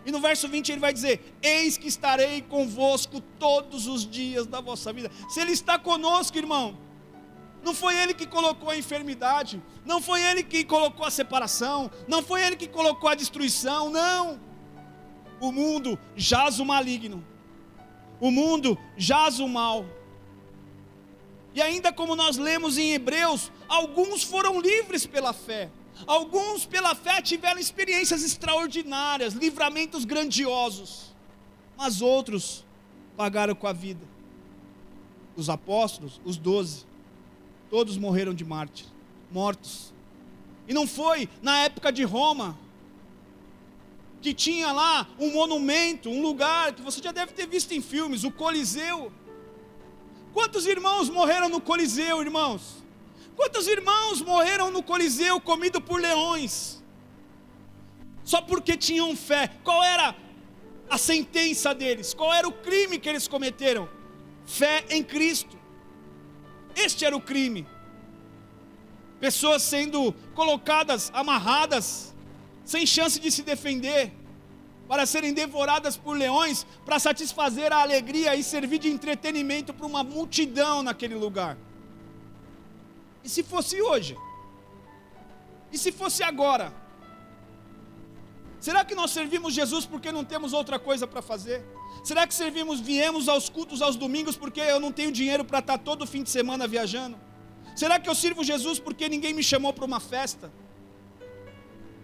E no verso 20 ele vai dizer: eis que estarei convosco todos os dias da vossa vida. Se Ele está conosco, irmão, não foi Ele que colocou a enfermidade, não foi Ele que colocou a separação, não foi Ele que colocou a destruição, não. O mundo jaz o maligno, o mundo jaz o mal. E ainda como nós lemos em Hebreus, alguns foram livres pela fé. Alguns pela fé tiveram experiências extraordinárias, livramentos grandiosos, mas outros pagaram com a vida. Os apóstolos, os 12, todos morreram de mártir, mortos. E não foi na época de Roma, que tinha lá um monumento, um lugar que você já deve ter visto em filmes, o Coliseu. Quantos irmãos morreram no Coliseu, irmãos? Quantos irmãos morreram no Coliseu comido por leões? Só porque tinham fé. Qual era a sentença deles? Qual era o crime que eles cometeram? Fé em Cristo. Este era o crime. Pessoas sendo colocadas, amarradas, sem chance de se defender, para serem devoradas por leões, para satisfazer a alegria e servir de entretenimento para uma multidão naquele lugar. E se fosse hoje? E se fosse agora? Será que nós servimos Jesus porque não temos outra coisa para fazer? Será que viemos aos cultos aos domingos porque eu não tenho dinheiro para estar todo fim de semana viajando? Será que eu sirvo Jesus porque ninguém me chamou para uma festa?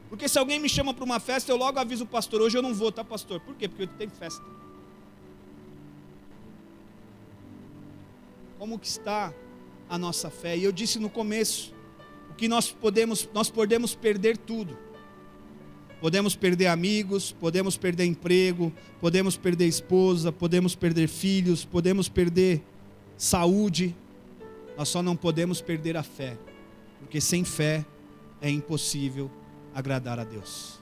Porque se alguém me chama para uma festa, eu logo aviso o pastor: hoje eu não vou, tá, pastor? Por quê? Porque tem festa. Como que está a nossa fé? E eu disse no começo, o que nós podemos perder tudo. Podemos perder amigos, podemos perder emprego, podemos perder esposa, podemos perder filhos, podemos perder saúde. Nós só não podemos perder a fé, porque sem fé é impossível agradar a Deus.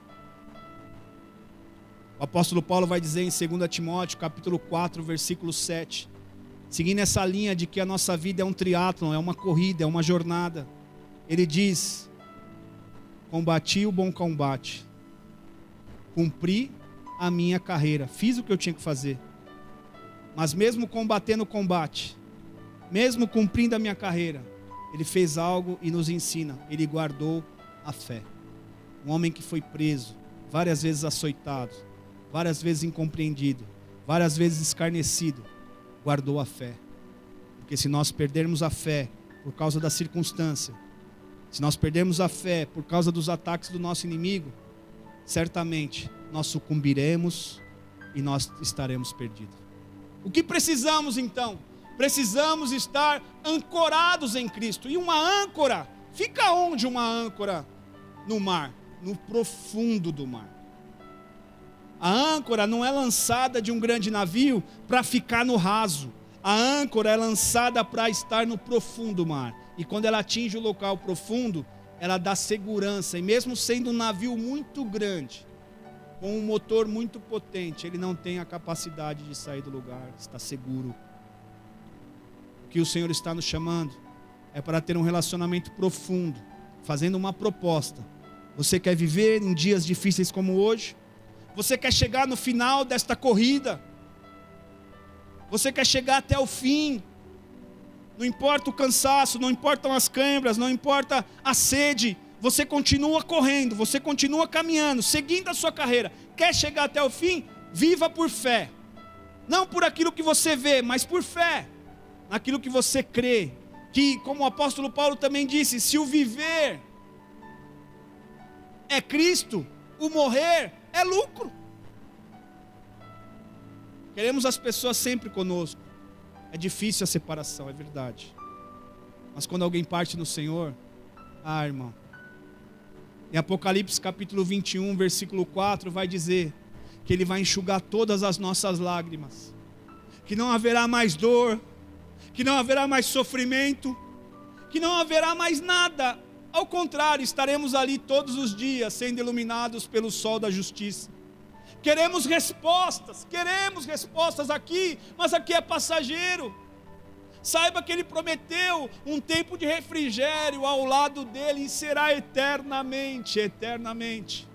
O apóstolo Paulo vai dizer em 2 Timóteo, capítulo 4, versículo 7, seguindo essa linha de que a nossa vida é um triatlon, é uma corrida, é uma jornada. Ele diz: combati o bom combate, cumpri a minha carreira, fiz o que eu tinha que fazer. Mas mesmo combatendo o combate, mesmo cumprindo a minha carreira, ele fez algo e nos ensina. Ele guardou a fé. Um homem que foi preso, várias vezes açoitado, várias vezes incompreendido, várias vezes escarnecido, guardou a fé. Porque se nós perdermos a fé por causa da circunstância, se nós perdermos a fé por causa dos ataques do nosso inimigo, certamente nós sucumbiremos e nós estaremos perdidos. O que precisamos então? Precisamos estar ancorados em Cristo. E uma âncora, fica onde uma âncora? No mar, no profundo do mar. A âncora não é lançada de um grande navio para ficar no raso. A âncora é lançada para estar no profundo do mar. E quando ela atinge o local profundo, ela dá segurança. E mesmo sendo um navio muito grande, com um motor muito potente, ele não tem a capacidade de sair do lugar, está seguro. O que o Senhor está nos chamando é para ter um relacionamento profundo, fazendo uma proposta. Você quer viver em dias difíceis como hoje? Você quer chegar no final desta corrida? Você quer chegar até o fim? Não importa o cansaço, não importam as câimbras, não importa a sede, você continua correndo, você continua caminhando, seguindo a sua carreira. Quer chegar até o fim? Viva por fé. Não por aquilo que você vê, mas por fé. Naquilo que você crê. Que, como o apóstolo Paulo também disse, se o viver é Cristo, o morrer é lucro. Queremos as pessoas sempre conosco. É difícil a separação, é verdade. Mas quando alguém parte no Senhor, irmão. Em Apocalipse capítulo 21, versículo 4, vai dizer que Ele vai enxugar todas as nossas lágrimas. Que não haverá mais dor, que não haverá mais sofrimento, que não haverá mais nada. Ao contrário, estaremos ali todos os dias, sendo iluminados pelo sol da justiça. Queremos respostas aqui, mas aqui é passageiro. Saiba que Ele prometeu um tempo de refrigério ao lado dEle e será eternamente, eternamente.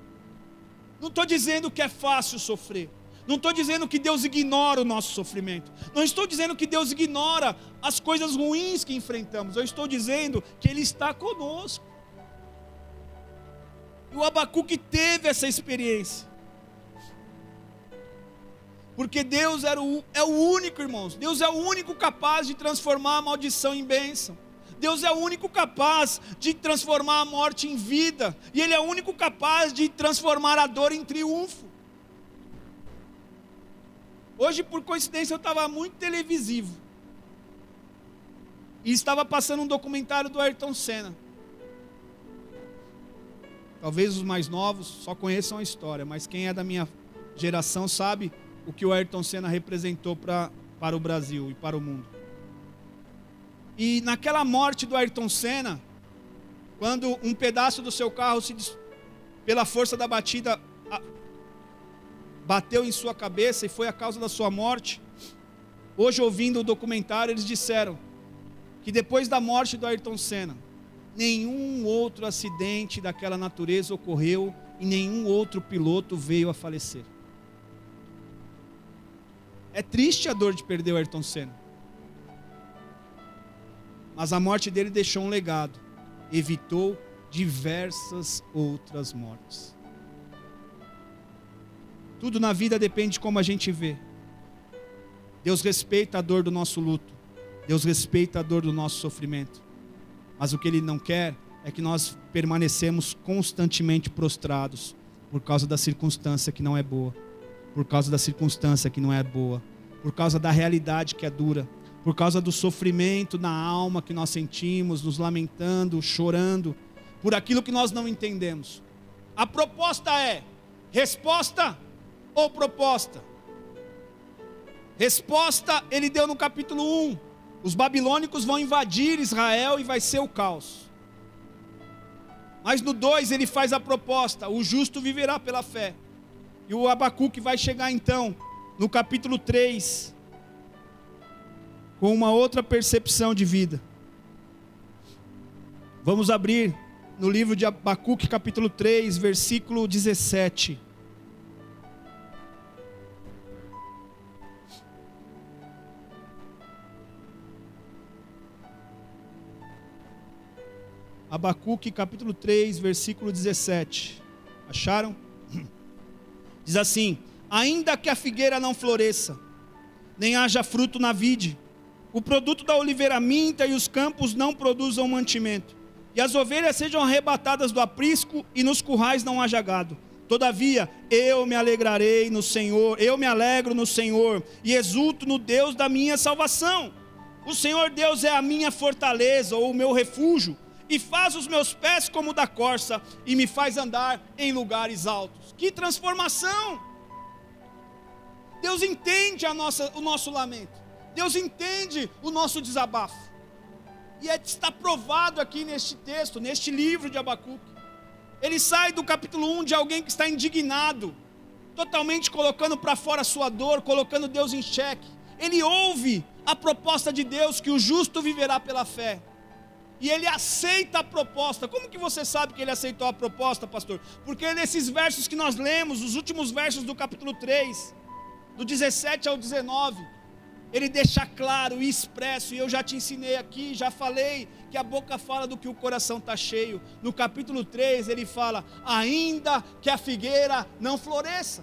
Não estou dizendo que é fácil sofrer. Não estou dizendo que Deus ignora o nosso sofrimento. Não estou dizendo que Deus ignora as coisas ruins que enfrentamos. Eu estou dizendo que Ele está conosco. E o Abacuque teve essa experiência. Porque Deus é o único, irmãos. Deus é o único capaz de transformar a maldição em bênção. Deus é o único capaz de transformar a morte em vida. E Ele é o único capaz de transformar a dor em triunfo. Hoje, por coincidência, eu estava muito televisivo. E estava passando um documentário do Ayrton Senna. Talvez os mais novos só conheçam a história, mas quem é da minha geração sabe o que o Ayrton Senna representou para o Brasil e para o mundo. E naquela morte do Ayrton Senna, quando um pedaço do seu carro, pela força da batida, bateu em sua cabeça e foi a causa da sua morte, hoje ouvindo o documentário eles disseram que depois da morte do Ayrton Senna, nenhum outro acidente daquela natureza ocorreu e nenhum outro piloto veio a falecer. É triste a dor de perder o Ayrton Senna. Mas a morte dele deixou um legado. Evitou diversas outras mortes. Tudo na vida depende de como a gente vê. Deus respeita a dor do nosso luto. Deus respeita a dor do nosso sofrimento. Mas o que Ele não quer é que nós permanecemos constantemente prostrados por causa da circunstância que não é boa. Por causa da circunstância que não é boa, por causa da realidade que é dura, por causa do sofrimento na alma que nós sentimos, nos lamentando, chorando, por aquilo que nós não entendemos. A proposta é resposta ou proposta? Resposta Ele deu no capítulo 1. Os babilônicos vão invadir Israel e vai ser o caos. Mas no 2 Ele faz a proposta: o justo viverá pela fé. E o Abacuque vai chegar então, no capítulo 3, com uma outra percepção de vida. Vamos abrir no livro de Abacuque, capítulo 3, versículo 17. Abacuque capítulo 3, versículo 17. Acharam? Diz assim: ainda que a figueira não floresça, nem haja fruto na vide, o produto da oliveira minta e os campos não produzam mantimento, e as ovelhas sejam arrebatadas do aprisco e nos currais não haja gado. Todavia, eu me alegrarei no Senhor, eu me alegro no Senhor e exulto no Deus da minha salvação. O Senhor Deus é a minha fortaleza, ou o meu refúgio, e faz os meus pés como da corça e me faz andar em lugares altos. Que transformação! Deus entende o nosso lamento. Deus entende o nosso desabafo. E está provado aqui neste texto, neste livro de Abacuque. Ele sai do capítulo 1 de alguém que está indignado, totalmente colocando para fora a sua dor, colocando Deus em xeque. Ele ouve a proposta de Deus, que o justo viverá pela fé. E ele aceita a proposta. Como que você sabe que ele aceitou a proposta, pastor? Porque nesses versos que nós lemos, os últimos versos do capítulo 3, do 17 ao 19, ele deixa claro e expresso, e eu já te ensinei aqui, já falei, que a boca fala do que o coração está cheio. No capítulo 3 ele fala: ainda que a figueira não floresça.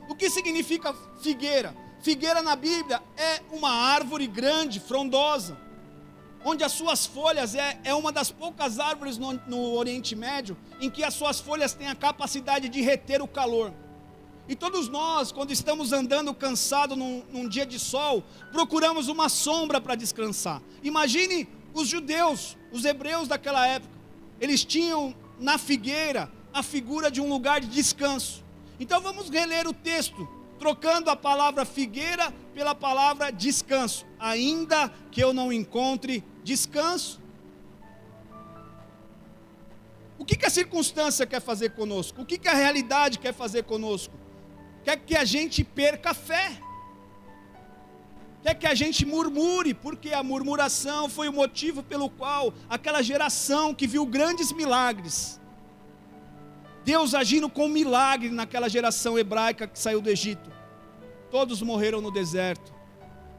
O que significa figueira? Figueira na Bíblia é uma árvore grande, frondosa, onde as suas folhas é uma das poucas árvores no Oriente Médio em que as suas folhas têm a capacidade de reter o calor. E todos nós, quando estamos andando cansado num dia de sol, procuramos uma sombra para descansar. Imagine os judeus, os hebreus daquela época. Eles tinham na figueira a figura de um lugar de descanso. Então vamos reler o texto, trocando a palavra figueira pela palavra descanso. Ainda que eu não encontre descanso. O que a circunstância quer fazer conosco? O que a realidade quer fazer conosco? Quer que a gente perca a fé. Quer que a gente murmure, porque a murmuração foi o motivo pelo qual aquela geração que viu grandes milagres, Deus agindo com milagre naquela geração hebraica que saiu do Egito, todos morreram no deserto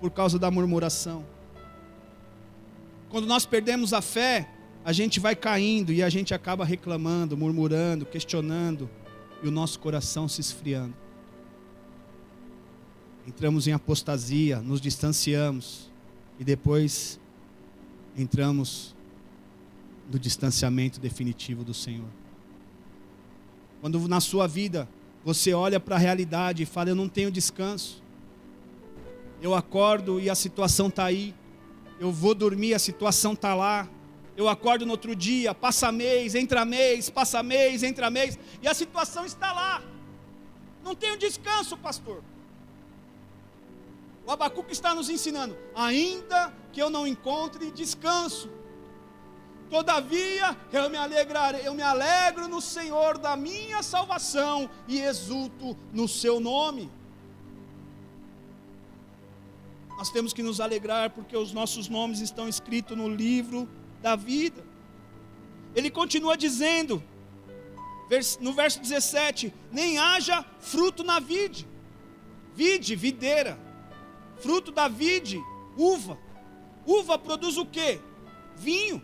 por causa da murmuração. Quando nós perdemos a fé, a gente vai caindo e a gente acaba reclamando, murmurando, questionando, e o nosso coração se esfriando. Entramos em apostasia, nos distanciamos e depois entramos no distanciamento definitivo do Senhor. Quando na sua vida você olha para a realidade e fala: eu não tenho descanso, eu acordo e a situação está aí, eu vou dormir, a situação está lá, eu acordo no outro dia, passa mês, entra mês, passa mês, entra mês, e a situação está lá. Não tenho descanso, pastor. O Abacuque está nos ensinando: ainda que eu não encontre descanso, todavia eu me alegro no Senhor da minha salvação e exulto no seu nome. Nós temos que nos alegrar porque os nossos nomes estão escritos no livro da vida. Ele continua dizendo, no verso 17: nem haja fruto na vide. Vide, videira. Fruto da vide, uva. Uva produz o quê? Vinho.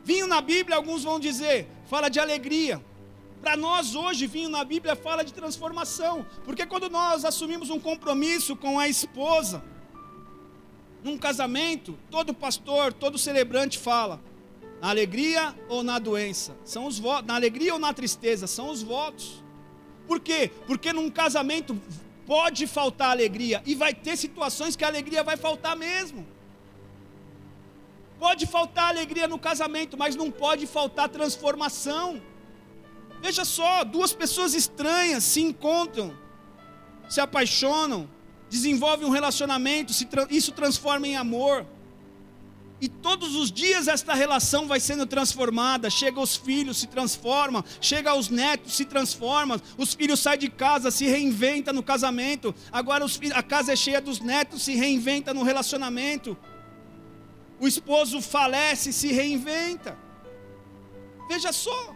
Vinho na Bíblia, alguns vão dizer, fala de alegria. Para nós hoje, vinho na Bíblia fala de transformação. Porque quando nós assumimos um compromisso com a esposa, num casamento, todo pastor, todo celebrante fala: na alegria ou na doença? São os votos. Na alegria ou na tristeza? São os votos. Por quê? Porque num casamento pode faltar alegria, e vai ter situações que a alegria vai faltar mesmo. Pode faltar alegria no casamento, mas não pode faltar transformação. Veja só, duas pessoas estranhas se encontram, se apaixonam, desenvolvem um relacionamento, isso transforma em amor. E todos os dias esta relação vai sendo transformada. Chega aos filhos, se transforma. Chega aos netos, se transforma. Os filhos saem de casa, se reinventa no casamento. Agora a casa é cheia dos netos, se reinventa no relacionamento. O esposo falece, se reinventa. Veja só,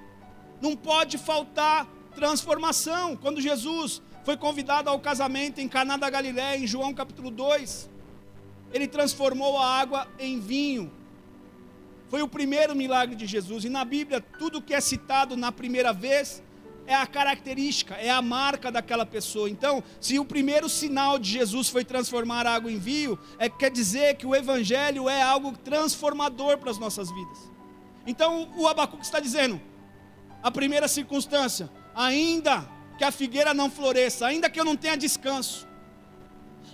não pode faltar transformação. Quando Jesus foi convidado ao casamento em Caná da Galileia, em João capítulo 2, ele transformou a água em vinho. Foi o primeiro milagre de Jesus. E na Bíblia, tudo que é citado na primeira vez é a característica, é a marca daquela pessoa. Então, se o primeiro sinal de Jesus foi transformar água em vinho, quer dizer que o Evangelho é algo transformador para as nossas vidas. Então, o Abacuque está dizendo, a primeira circunstância, ainda que a figueira não floresça, ainda que eu não tenha descanso,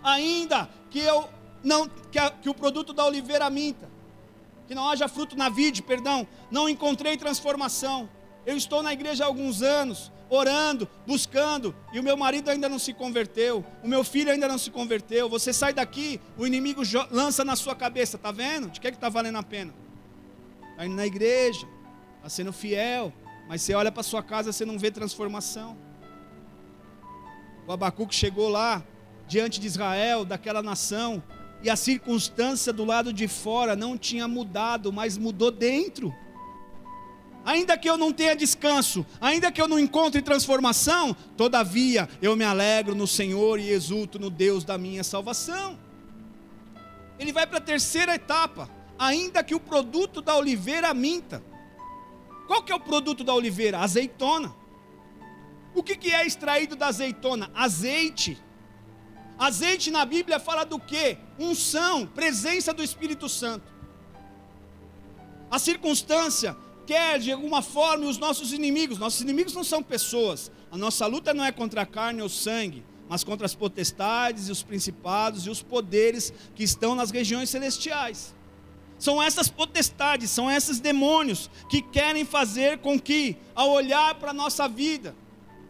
ainda que que o produto da oliveira minta, que não haja fruto na vide, não encontrei transformação. Eu estou na igreja há alguns anos, orando, buscando, e o meu marido ainda não se converteu, o meu filho ainda não se converteu. Você sai daqui, o inimigo lança na sua cabeça, está vendo? De que está valendo a pena? Está indo na igreja, está sendo fiel, mas você olha para sua casa, você não vê transformação. O Abacuque chegou lá, diante de Israel, daquela nação, e a circunstância do lado de fora não tinha mudado, mas mudou dentro. Ainda que eu não tenha descanso, ainda que eu não encontre transformação, todavia eu me alegro no Senhor e exulto no Deus da minha salvação. Ele vai para a terceira etapa, ainda que o produto da oliveira minta. Qual que é o produto da oliveira? Azeitona. O que é extraído da azeitona? Azeite. Azeite na Bíblia fala do quê? Unção, presença do Espírito Santo. A circunstância quer de alguma forma os nossos inimigos não são pessoas, a nossa luta não é contra a carne ou sangue, mas contra as potestades e os principados e os poderes que estão nas regiões celestiais. São essas potestades, são esses demônios que querem fazer com que, ao olhar para a nossa vida,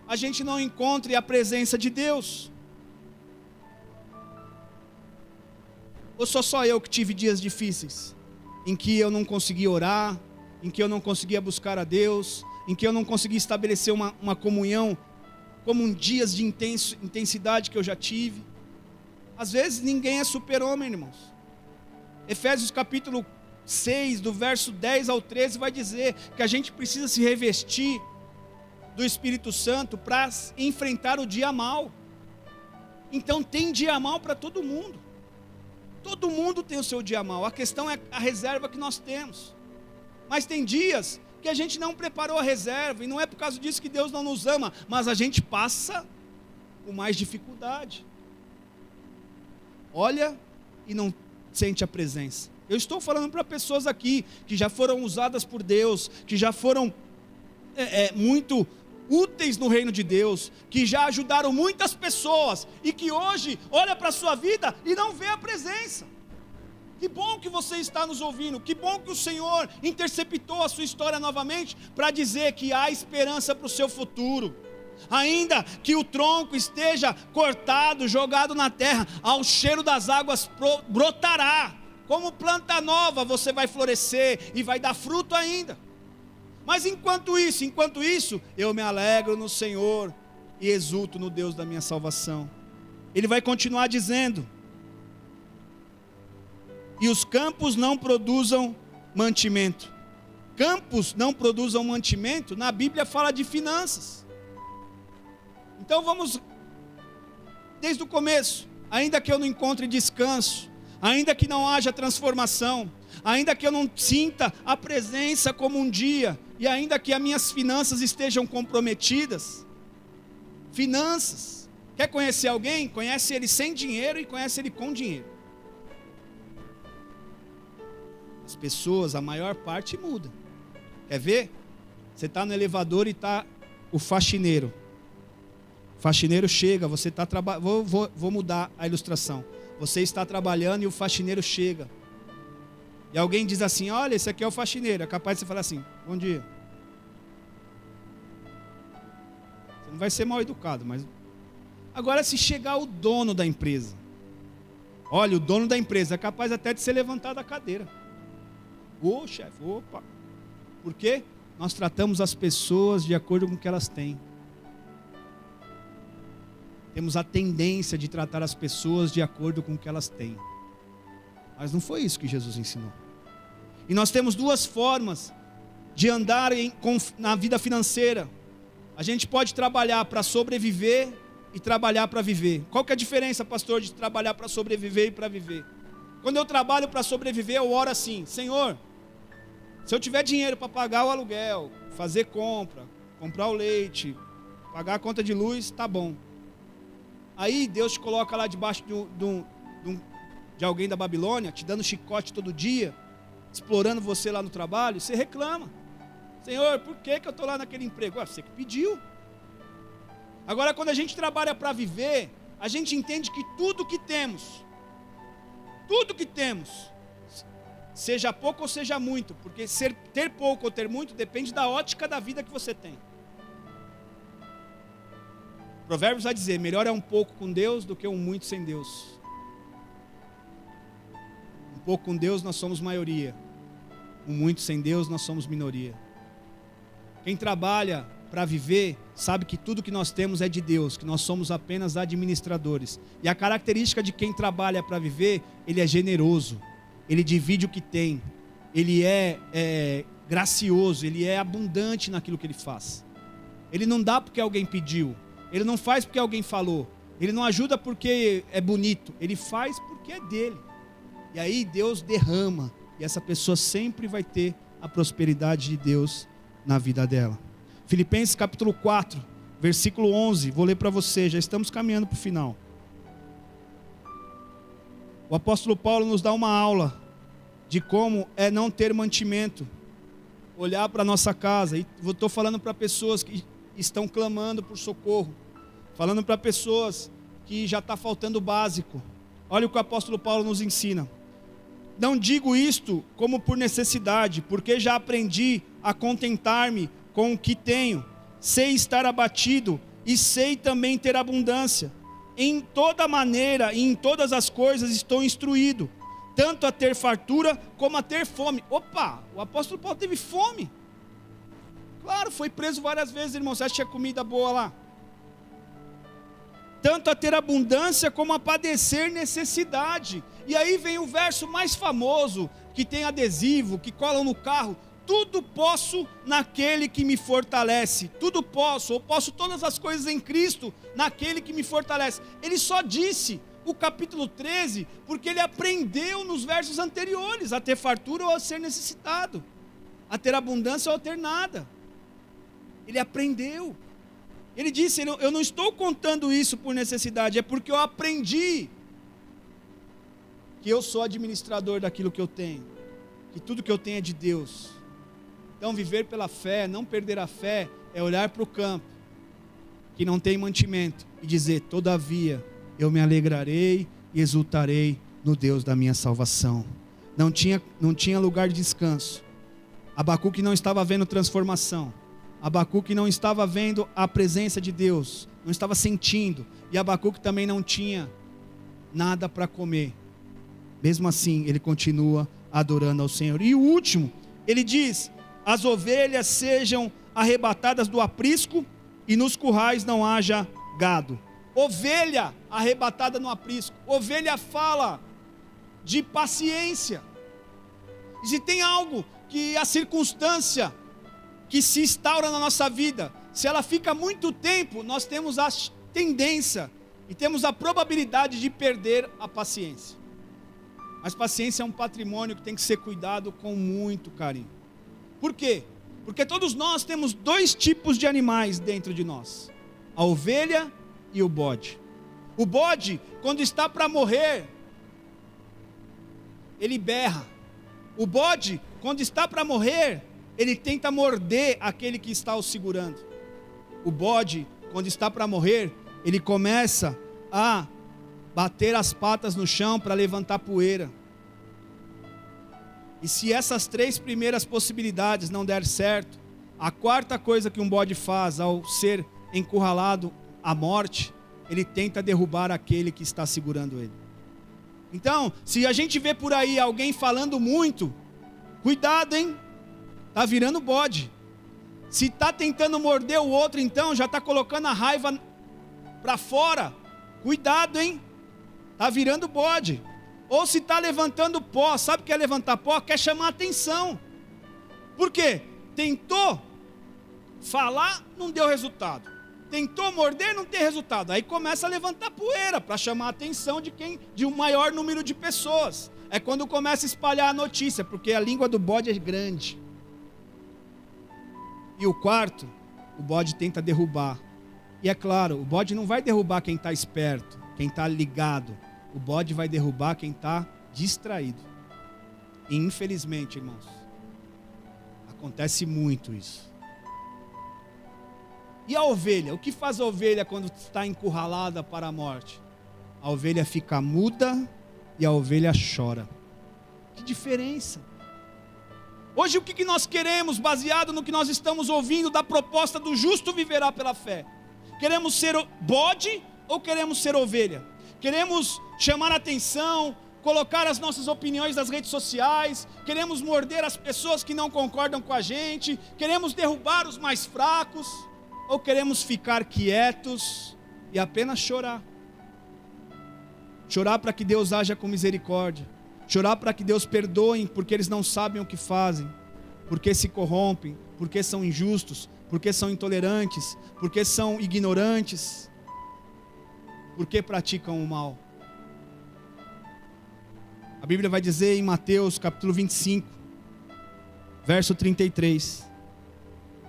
a gente não encontre a presença de Deus. Ou só eu que tive dias difíceis, em que eu não conseguia orar, em que eu não conseguia buscar a Deus, em que eu não conseguia estabelecer uma comunhão, como dias de intensidade que eu já tive. Às vezes ninguém é super-homem, irmãos. Efésios capítulo 6, do verso 10 ao 13, vai dizer que a gente precisa se revestir do Espírito Santo para enfrentar o dia mau. Então tem dia mau para todo mundo. Todo mundo tem o seu dia mau. A questão é a reserva que nós temos. Mas tem dias que a gente não preparou a reserva, e não é por causa disso que Deus não nos ama, mas a gente passa com mais dificuldade. Olha e não sente a presença. Eu estou falando para pessoas aqui que já foram usadas por Deus, que já foram muito úteis no reino de Deus, que já ajudaram muitas pessoas, e que hoje olha para a sua vida e não vê a presença. Que bom que você está nos ouvindo, que bom que o Senhor interceptou a sua história novamente, para dizer que há esperança para o seu futuro. Ainda que o tronco esteja cortado, jogado na terra, ao cheiro das águas brotará, como planta nova você vai florescer e vai dar fruto ainda. Mas enquanto isso, eu me alegro no Senhor e exulto no Deus da minha salvação. Ele vai continuar dizendo: e os campos não produzam mantimento. Campos não produzam mantimento, na Bíblia fala de finanças. Então vamos, desde o começo. Ainda que eu não encontre descanso, ainda que não haja transformação, ainda que eu não sinta a presença como um dia, e ainda que as minhas finanças estejam comprometidas. Finanças. Quer conhecer alguém? Conhece ele sem dinheiro e conhece ele com dinheiro. As pessoas, a maior parte muda. Quer ver? Você está no elevador e está o faxineiro. O faxineiro chega, você está trabalhando. Vou mudar a ilustração. Você está trabalhando e o faxineiro chega. E alguém diz assim: olha, esse aqui é o faxineiro. É capaz de você falar assim: bom dia. Você não vai ser mal educado, mas... Agora, se chegar o dono da empresa, olha, o dono da empresa é capaz até de ser levantado da cadeira. Ô, chefe, opa. Por quê? Nós tratamos as pessoas de acordo com o que elas têm. Temos a tendência de tratar as pessoas de acordo com o que elas têm. Mas não foi isso que Jesus ensinou. E nós temos duas formas de andar na vida financeira. A gente pode trabalhar para sobreviver e trabalhar para viver. Qual que é a diferença, pastor, de trabalhar para sobreviver e para viver? Quando eu trabalho para sobreviver, eu oro assim: Senhor, Se eu tiver dinheiro para pagar o aluguel, fazer compra, comprar o leite, pagar a conta de luz, tá bom. Aí Deus te coloca lá debaixo de alguém da Babilônia, te dando chicote todo dia, explorando você lá no trabalho, você reclama. Senhor, por que eu estou lá naquele emprego? Você que pediu. Agora, quando a gente trabalha para viver, a gente entende que tudo que temos, seja pouco ou seja muito, porque ter pouco ou ter muito depende da ótica da vida que você tem. Provérbios vai dizer, melhor é um pouco com Deus do que um muito sem Deus. Um pouco com Deus nós somos maioria, um muito sem Deus nós somos minoria. Quem trabalha para viver sabe que tudo que nós temos é de Deus, que nós somos apenas administradores. E a característica de quem trabalha para viver, ele é generoso, ele divide o que tem, ele é gracioso, ele é abundante naquilo que ele faz. Ele não dá porque alguém pediu, ele não faz porque alguém falou, ele não ajuda porque é bonito, ele faz porque é dele. E aí Deus derrama, e essa pessoa sempre vai ter a prosperidade de Deus na vida dela. Filipenses capítulo 4, versículo 11, vou ler para você, já estamos caminhando para o final. O apóstolo Paulo nos dá uma aula de como é não ter mantimento, olhar para a nossa casa, e estou falando para pessoas que estão clamando por socorro, falando para pessoas que já está faltando o básico. Olha o que o apóstolo Paulo nos ensina. Não digo isto como por necessidade, porque já aprendi a contentar-me com o que tenho, sei estar abatido e sei também ter abundância. Em toda maneira e em todas as coisas estou instruído, tanto a ter fartura como a ter fome. Opa, o apóstolo Paulo teve fome. Claro, foi preso várias vezes, irmão. Você acha que tinha comida boa lá? Tanto a ter abundância como a padecer necessidade. E aí vem o verso mais famoso, que tem adesivo, que colam no carro. Tudo posso naquele que me fortalece. Tudo posso, ou posso todas as coisas em Cristo, naquele que me fortalece. Ele só disse o capítulo 13, porque ele aprendeu nos versos anteriores, a ter fartura ou a ser necessitado, a ter abundância ou a ter nada. Ele aprendeu. Ele disse, eu não estou contando isso por necessidade, é porque eu aprendi que eu sou administrador daquilo que eu tenho, que tudo que eu tenho é de Deus. Então viver pela fé, não perder a fé, é olhar para o campo, que não tem mantimento, e dizer, todavia, eu me alegrarei e exultarei no Deus da minha salvação. Não tinha lugar de descanso. Abacuque não estava vendo transformação. Abacuque não estava vendo a presença de Deus, não estava sentindo, e Abacuque também não tinha nada para comer. Mesmo assim, ele continua adorando ao Senhor. E o último, ele diz, as ovelhas sejam arrebatadas do aprisco, e nos currais não haja gado. Ovelha arrebatada no aprisco. Ovelha fala de paciência. E se tem algo que a circunstância que se instaura na nossa vida, se ela fica muito tempo, nós temos a tendência e temos a probabilidade de perder a paciência. Mas paciência é um patrimônio que tem que ser cuidado com muito carinho. Por quê? Porque todos nós temos dois tipos de animais dentro de nós: a ovelha e o bode. O bode, quando está para morrer, ele berra. O bode, quando está para morrer, ele tenta morder aquele que está o segurando. O bode, quando está para morrer, ele começa a bater as patas no chão para levantar poeira. E se essas três primeiras possibilidades não der certo, a quarta coisa que um bode faz ao ser encurralado à morte, ele tenta derrubar aquele que está segurando ele. Então, se a gente vê por aí alguém falando muito, cuidado, hein? Está virando bode. Se está tentando morder o outro, então já está colocando a raiva para fora. Cuidado, hein? Está virando bode. Ou se está levantando pó, sabe o que é levantar pó? Quer chamar atenção. Por quê? Tentou falar, não deu resultado. Tentou morder, não tem resultado. Aí começa a levantar poeira para chamar a atenção de um maior número de pessoas. É quando começa a espalhar a notícia, porque a língua do bode é grande. E o quarto, o bode tenta derrubar. E é claro, o bode não vai derrubar quem está esperto, quem está ligado. O bode vai derrubar quem está distraído. E infelizmente, irmãos, acontece muito isso. E a ovelha? O que faz a ovelha quando está encurralada para a morte? A ovelha fica muda e a ovelha chora. Que diferença! Hoje o que nós queremos, baseado no que nós estamos ouvindo da proposta do justo viverá pela fé? Queremos ser bode ou queremos ser ovelha? Queremos chamar a atenção, colocar as nossas opiniões nas redes sociais, queremos morder as pessoas que não concordam com a gente, queremos derrubar os mais fracos, ou queremos ficar quietos e apenas chorar? Chorar para que Deus haja com misericórdia, chorar para que Deus perdoe, porque eles não sabem o que fazem, porque se corrompem, porque são injustos, porque são intolerantes, porque são ignorantes, porque praticam o mal. A Bíblia vai dizer em Mateus capítulo 25, verso 33,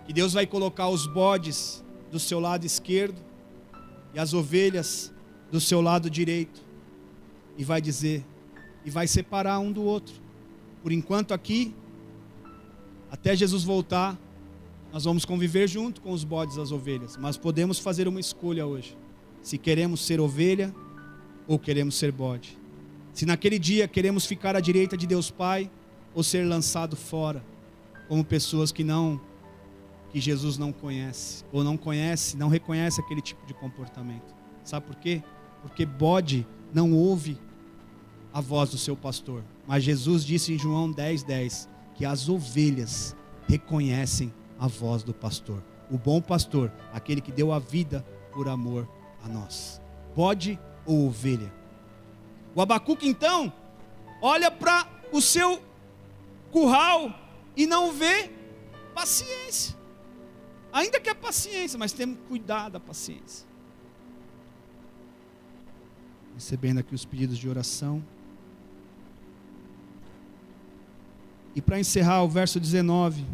que Deus vai colocar os bodes do seu lado esquerdo e as ovelhas do seu lado direito, e vai dizer, e vai separar um do outro. Por enquanto aqui, até Jesus voltar, nós vamos conviver junto com os bodes e as ovelhas, mas podemos fazer uma escolha hoje, se queremos ser ovelha ou queremos ser bode. Se naquele dia queremos ficar à direita de Deus Pai ou ser lançado fora, como pessoas que Jesus não conhece, ou não reconhece aquele tipo de comportamento. Sabe por quê? Porque bode não ouve a voz do seu pastor, mas Jesus disse em João 10:10 que as ovelhas reconhecem a voz do pastor, o bom pastor, aquele que deu a vida por amor a nós. Bode ou ovelha? O Abacuque então olha para o seu curral e não vê paciência. Ainda que é paciência, mas temos que cuidar da paciência. Recebendo aqui os pedidos de oração. E para encerrar o verso 19.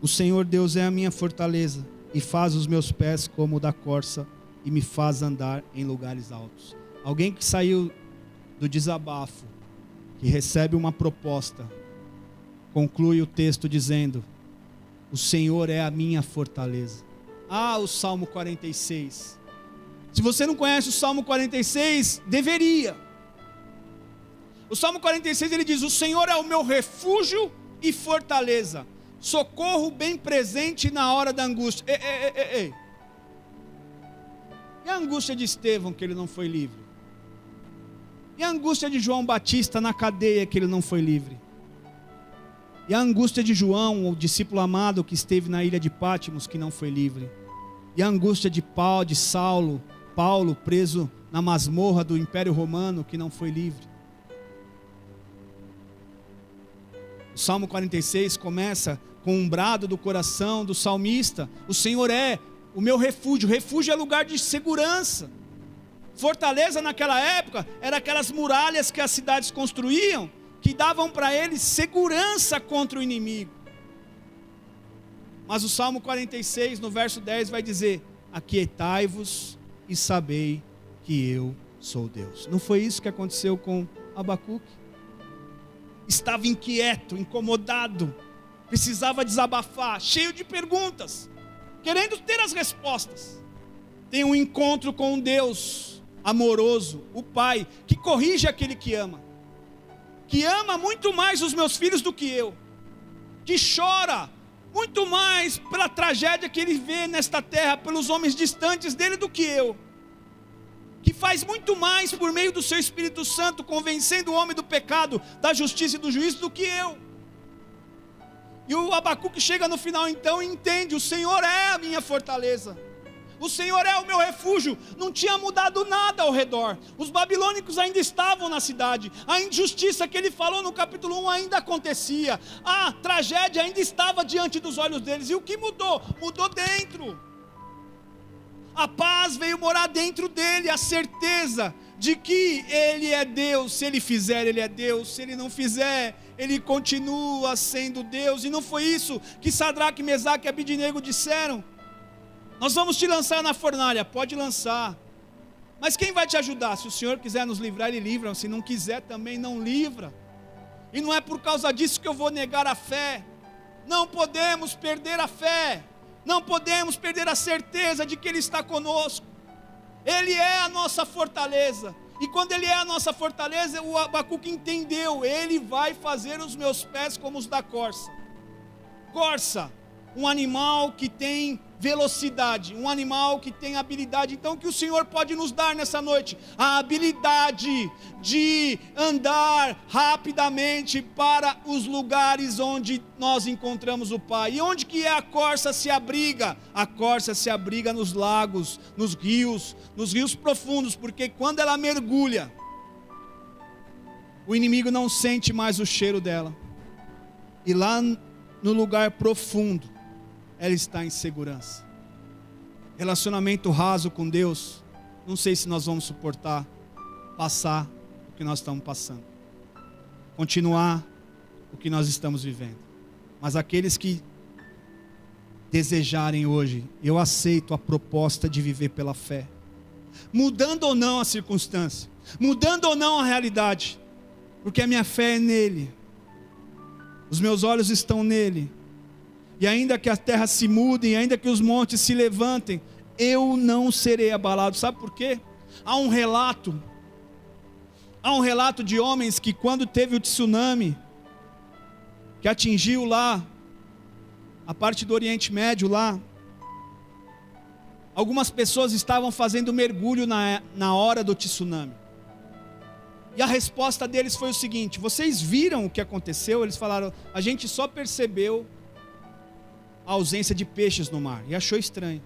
O Senhor Deus é a minha fortaleza e faz os meus pés como o da corça e me faz andar em lugares altos. Alguém que saiu do desabafo, que recebe uma proposta, conclui o texto dizendo: o Senhor é a minha fortaleza. O Salmo 46. Se você não conhece o Salmo 46, deveria. O Salmo 46 ele diz: o Senhor é o meu refúgio e fortaleza, socorro bem presente na hora da angústia. E a angústia de Estevão, que ele não foi livre? E a angústia de João Batista na cadeia, que ele não foi livre? E a angústia de João, o discípulo amado que esteve na ilha de Pátimos, que não foi livre? E a angústia de Paulo preso na masmorra do Império Romano, que não foi livre? O Salmo 46 começa com um brado do coração do salmista: o Senhor é o meu refúgio. Refúgio é lugar de segurança. Fortaleza naquela época era aquelas muralhas que as cidades construíam, que davam para eles segurança contra o inimigo. Mas o Salmo 46 no verso 10 vai dizer: aquietai-vos e sabei que eu sou Deus. Não foi isso que aconteceu com Abacuque? Estava inquieto, incomodado, precisava desabafar, cheio de perguntas, querendo ter as respostas. Tem um encontro com um Deus amoroso, o Pai, que corrige aquele que ama muito mais os meus filhos do que eu, que chora muito mais pela tragédia que ele vê nesta terra, pelos homens distantes dele do que eu, que faz muito mais por meio do seu Espírito Santo, convencendo o homem do pecado, da justiça e do juízo do que eu. E o Abacuque chega no final então e entende: o Senhor é a minha fortaleza, o Senhor é o meu refúgio. Não tinha mudado nada ao redor, os babilônicos ainda estavam na cidade, a injustiça que ele falou no capítulo 1 ainda acontecia, a tragédia ainda estava diante dos olhos deles. E o que mudou? Mudou dentro. A paz veio morar dentro dele, a certeza de que ele é Deus. Se ele fizer, ele é Deus. Se ele não fizer, Ele continua sendo Deus. E não foi isso que Sadraque, Mesaque e Abidnego disseram: nós vamos te lançar na fornalha. Pode lançar, mas quem vai te ajudar? Se o Senhor quiser nos livrar, Ele livra. Se não quiser, também não livra. E não é por causa disso que eu vou negar a fé. Não podemos perder a fé. Não podemos perder a certeza de que Ele está conosco. Ele é a nossa fortaleza. E quando Ele é a nossa fortaleza, o Abacuque entendeu: Ele vai fazer os meus pés como os da corça. Corça, um animal que tem velocidade, um animal que tem habilidade. Então, o que o Senhor pode nos dar nessa noite? A habilidade de andar rapidamente para os lugares onde nós encontramos o Pai. E onde que a corça se abriga? A corça se abriga nos lagos, nos rios profundos, porque quando ela mergulha, o inimigo não sente mais o cheiro dela. E lá no lugar profundo, ela está em segurança. Relacionamento raso com Deus, não sei se nós vamos suportar passar o que nós estamos passando, continuar o que nós estamos vivendo. Mas aqueles que desejarem hoje, eu aceito a proposta de viver pela fé, mudando ou não a circunstância, mudando ou não a realidade, porque a minha fé é nele, os meus olhos estão nele. E ainda que a terra se mude, e ainda que os montes se levantem, eu não serei abalado. Sabe por quê? Há um relato de homens que, quando teve o tsunami que atingiu lá a parte do Oriente Médio lá, algumas pessoas estavam fazendo mergulho na hora do tsunami. E a resposta deles foi o seguinte: vocês viram o que aconteceu? Eles falaram: a gente só percebeu a ausência de peixes no mar, e achou estranho.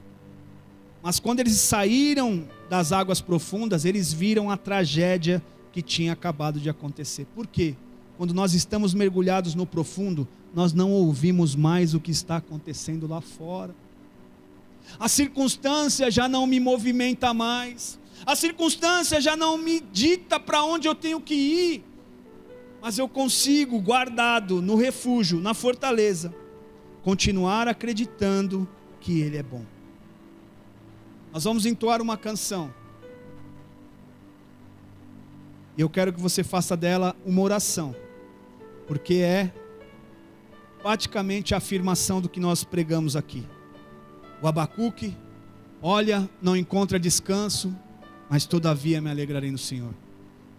Mas quando eles saíram das águas profundas, eles viram a tragédia que tinha acabado de acontecer. Por quê? Quando nós estamos mergulhados no profundo, nós não ouvimos mais o que está acontecendo lá fora. A circunstância já não me movimenta mais, a circunstância já não me dita para onde eu tenho que ir, mas eu consigo, guardado no refúgio, na fortaleza, continuar acreditando que Ele é bom. Nós vamos entoar uma canção, e eu quero que você faça dela uma oração, porque é praticamente a afirmação do que nós pregamos aqui. O Abacuque olha, não encontra descanso, mas todavia me alegrarei no Senhor.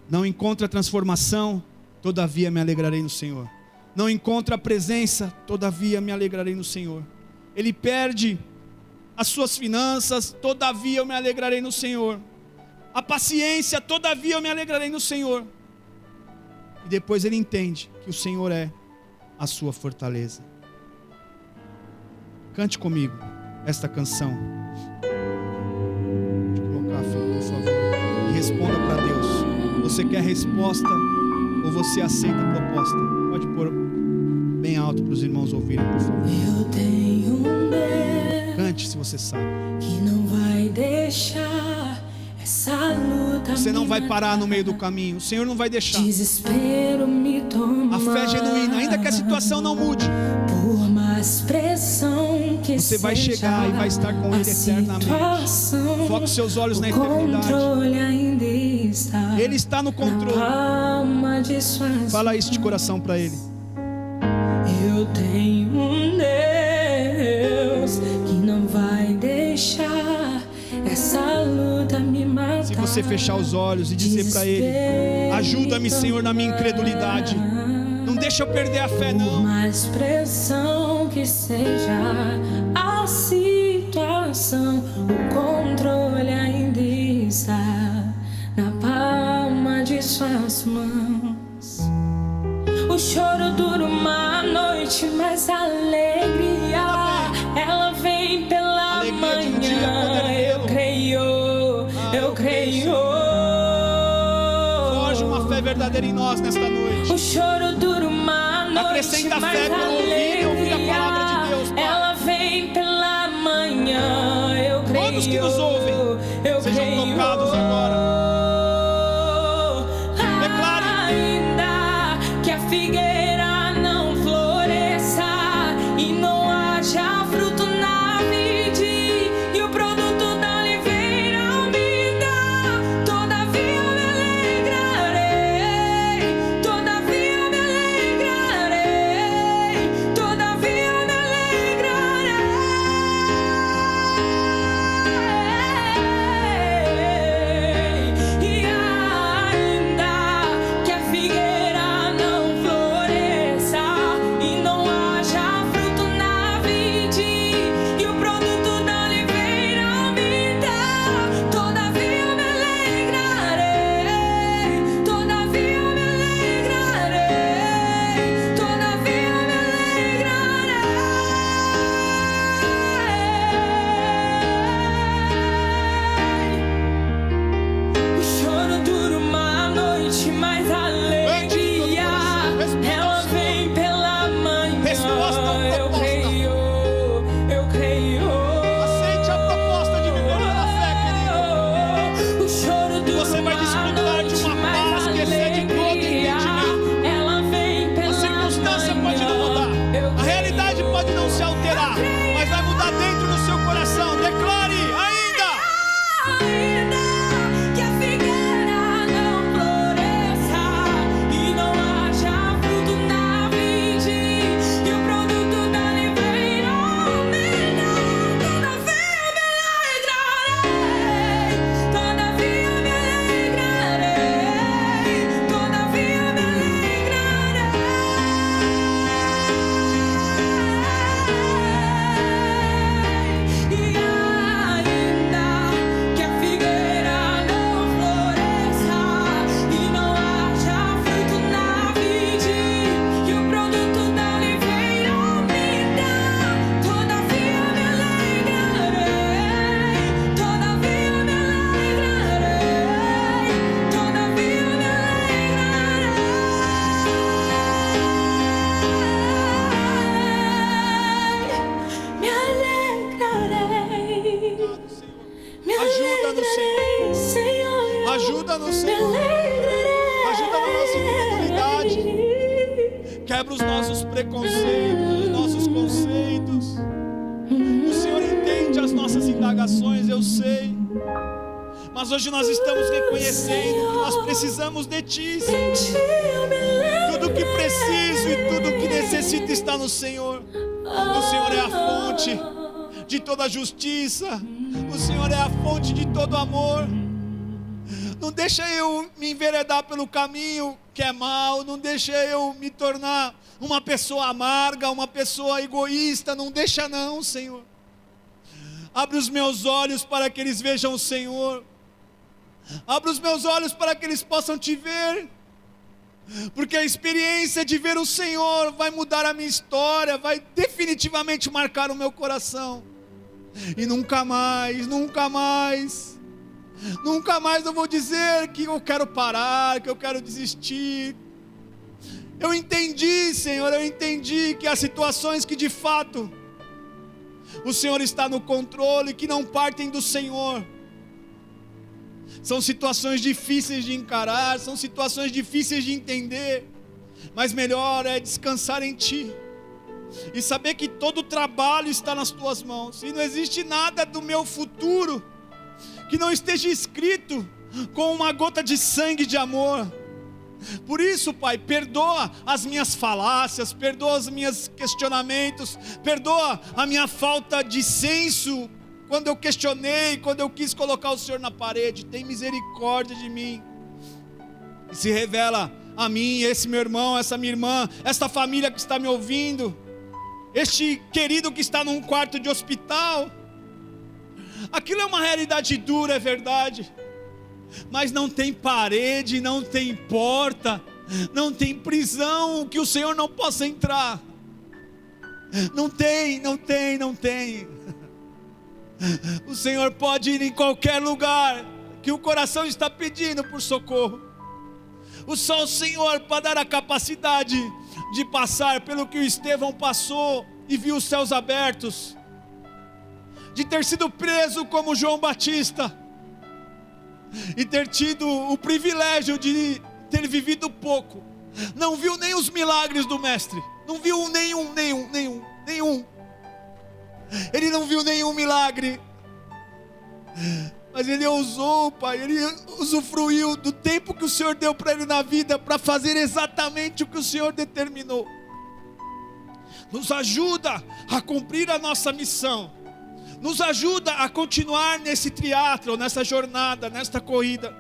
Não encontra transformação, todavia me alegrarei no Senhor. Não encontra a presença, todavia me alegrarei no Senhor. Ele perde as suas finanças, todavia eu me alegrarei no Senhor. A paciência, todavia eu me alegrarei no Senhor. E depois ele entende que o Senhor é a sua fortaleza. Cante comigo esta canção. Pode colocar, filho, por favor. E responda para Deus. Você quer resposta ou você aceita a proposta? Pode pôr bem alto para os irmãos ouvirem, por favor. Eu tenho um Deus, cante se você sabe, que não vai deixar essa luta. Você não vai parar no meio do caminho. O Senhor não vai deixar. Desespero me toma. A fé genuína, ainda que a situação não mude, por mais pressão que você vai chegar e vai estar com Ele eternamente. Foque seus olhos na eternidade. Ainda está. Ele está no controle. Fala isso de coração para Ele. Eu tenho um Deus que não vai deixar essa luta me matar. Se você fechar os olhos e dizer para Ele: ajuda-me, Senhor, na minha incredulidade. Não deixa eu perder a fé, não. Por mais pressão que seja a situação, o controle ainda está na palma de suas mãos. O choro dura uma noite, mas a alegria, ela vem pela manhã. Eu creio. Forge uma fé verdadeira em nós nesta noite. O choro dura uma noite, acrescenta a mas fé pelo ouvir e ouvir a palavra de Deus, Pai. Ela vem pela manhã. Eu creio. Todos que nos ouvem sejam tocados agora. Declare. Ainda que a figueira Ajuda-nos, Senhor. Ajuda-nos, Senhor. Ajuda na nossa incredulidade. Quebra os nossos preconceitos, os nossos conceitos. O Senhor entende as nossas indagações, eu sei. Mas hoje nós estamos reconhecendo que nós precisamos de Ti, Senhor. Tudo que preciso e tudo que necessito está no Senhor. O Senhor é a fonte de toda justiça. O Senhor é a fonte de todo amor. Não deixa eu me enveredar pelo caminho que é mau. Não deixa eu me tornar uma pessoa amarga, uma pessoa egoísta. Não deixa não, Senhor. Abre os meus olhos para que eles vejam o Senhor. Abre os meus olhos para que eles possam Te ver. Porque a experiência de ver o Senhor vai mudar a minha história, vai definitivamente marcar o meu coração. E nunca mais eu vou dizer que eu quero parar, que eu quero desistir. Eu entendi, Senhor, que há situações que de fato o Senhor está no controle, que não partem do Senhor. São situações difíceis de encarar, são situações difíceis de entender, mas melhor é descansar em Ti e saber que todo o trabalho está nas Tuas mãos, e não existe nada do meu futuro que não esteja escrito com uma gota de sangue de amor. Por isso, Pai, perdoa as minhas falácias, perdoa os meus questionamentos, perdoa a minha falta de senso quando eu questionei, quando eu quis colocar o Senhor na parede. Tem misericórdia de mim e se revela a mim, esse meu irmão, essa minha irmã, esta família que está me ouvindo, este querido que está num quarto de hospital. Aquilo é uma realidade dura, é verdade, mas não tem parede, não tem porta, não tem prisão que o Senhor não possa entrar. Não tem. O Senhor pode ir em qualquer lugar que o coração está pedindo por socorro. Só o Senhor pode dar a capacidade de passar pelo que o Estevão passou e viu os céus abertos, de ter sido preso como João Batista e ter tido o privilégio de ter vivido pouco. Não viu nem os milagres do Mestre, não viu nenhum. Ele não viu nenhum milagre, mas ele ousou, Pai, ele usufruiu do tempo que o Senhor deu para ele na vida, para fazer exatamente o que o Senhor determinou. Nos ajuda a cumprir a nossa missão, nos ajuda a continuar nesse triatlo, nessa jornada, nesta corrida.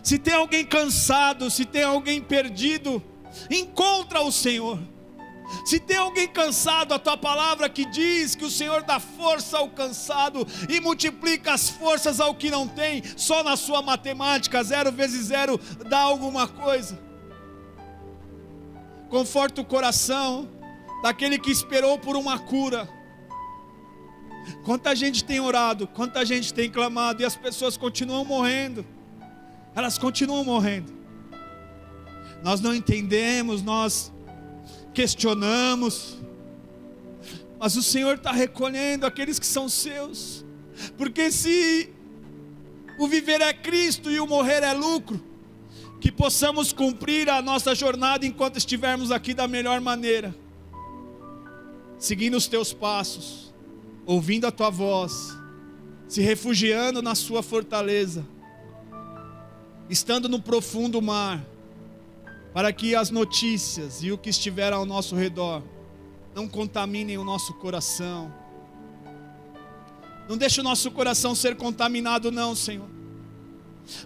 Se tem alguém cansado, se tem alguém perdido, encontra o Senhor. Se tem alguém cansado, a Tua palavra que diz que o Senhor dá força ao cansado e multiplica as forças ao que não tem, só na sua matemática, 0 vezes 0 dá alguma coisa. Conforta o coração daquele que esperou por uma cura. Quanta gente tem orado, quanta gente tem clamado, e as pessoas continuam morrendo. Elas continuam morrendo. Nós não entendemos, nós questionamos, mas o Senhor está recolhendo aqueles que são seus. Porque se o viver é Cristo e o morrer é lucro, que possamos cumprir a nossa jornada enquanto estivermos aqui da melhor maneira, seguindo os Teus passos, ouvindo a Tua voz, se refugiando na Sua fortaleza, estando no profundo mar, para que as notícias e o que estiver ao nosso redor não contaminem o nosso coração. Não deixe o nosso coração ser contaminado não, Senhor.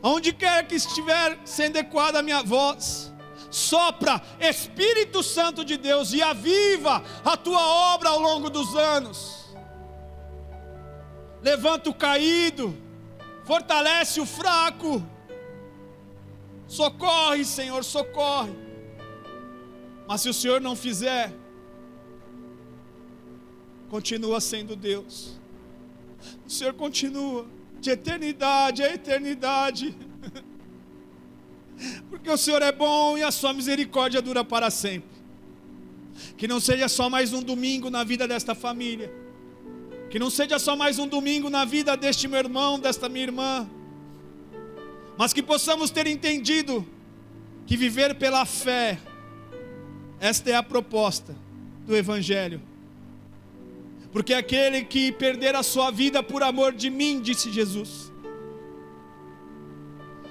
Aonde quer que estiver sendo ecoada a minha voz, sopra, Espírito Santo de Deus, e aviva a Tua obra ao longo dos anos. Levanta o caído, fortalece o fraco. Socorre, Senhor, socorre. Mas se o Senhor não fizer, continua sendo Deus. O Senhor continua de eternidade a eternidade. Porque o Senhor é bom e a Sua misericórdia dura para sempre. Que não seja só mais um domingo na vida desta família, Que não seja só mais um domingo na vida deste meu irmão, desta minha irmã, mas que possamos ter entendido que viver pela fé, esta é a proposta do Evangelho. Porque aquele que perder a sua vida por amor de mim, disse Jesus,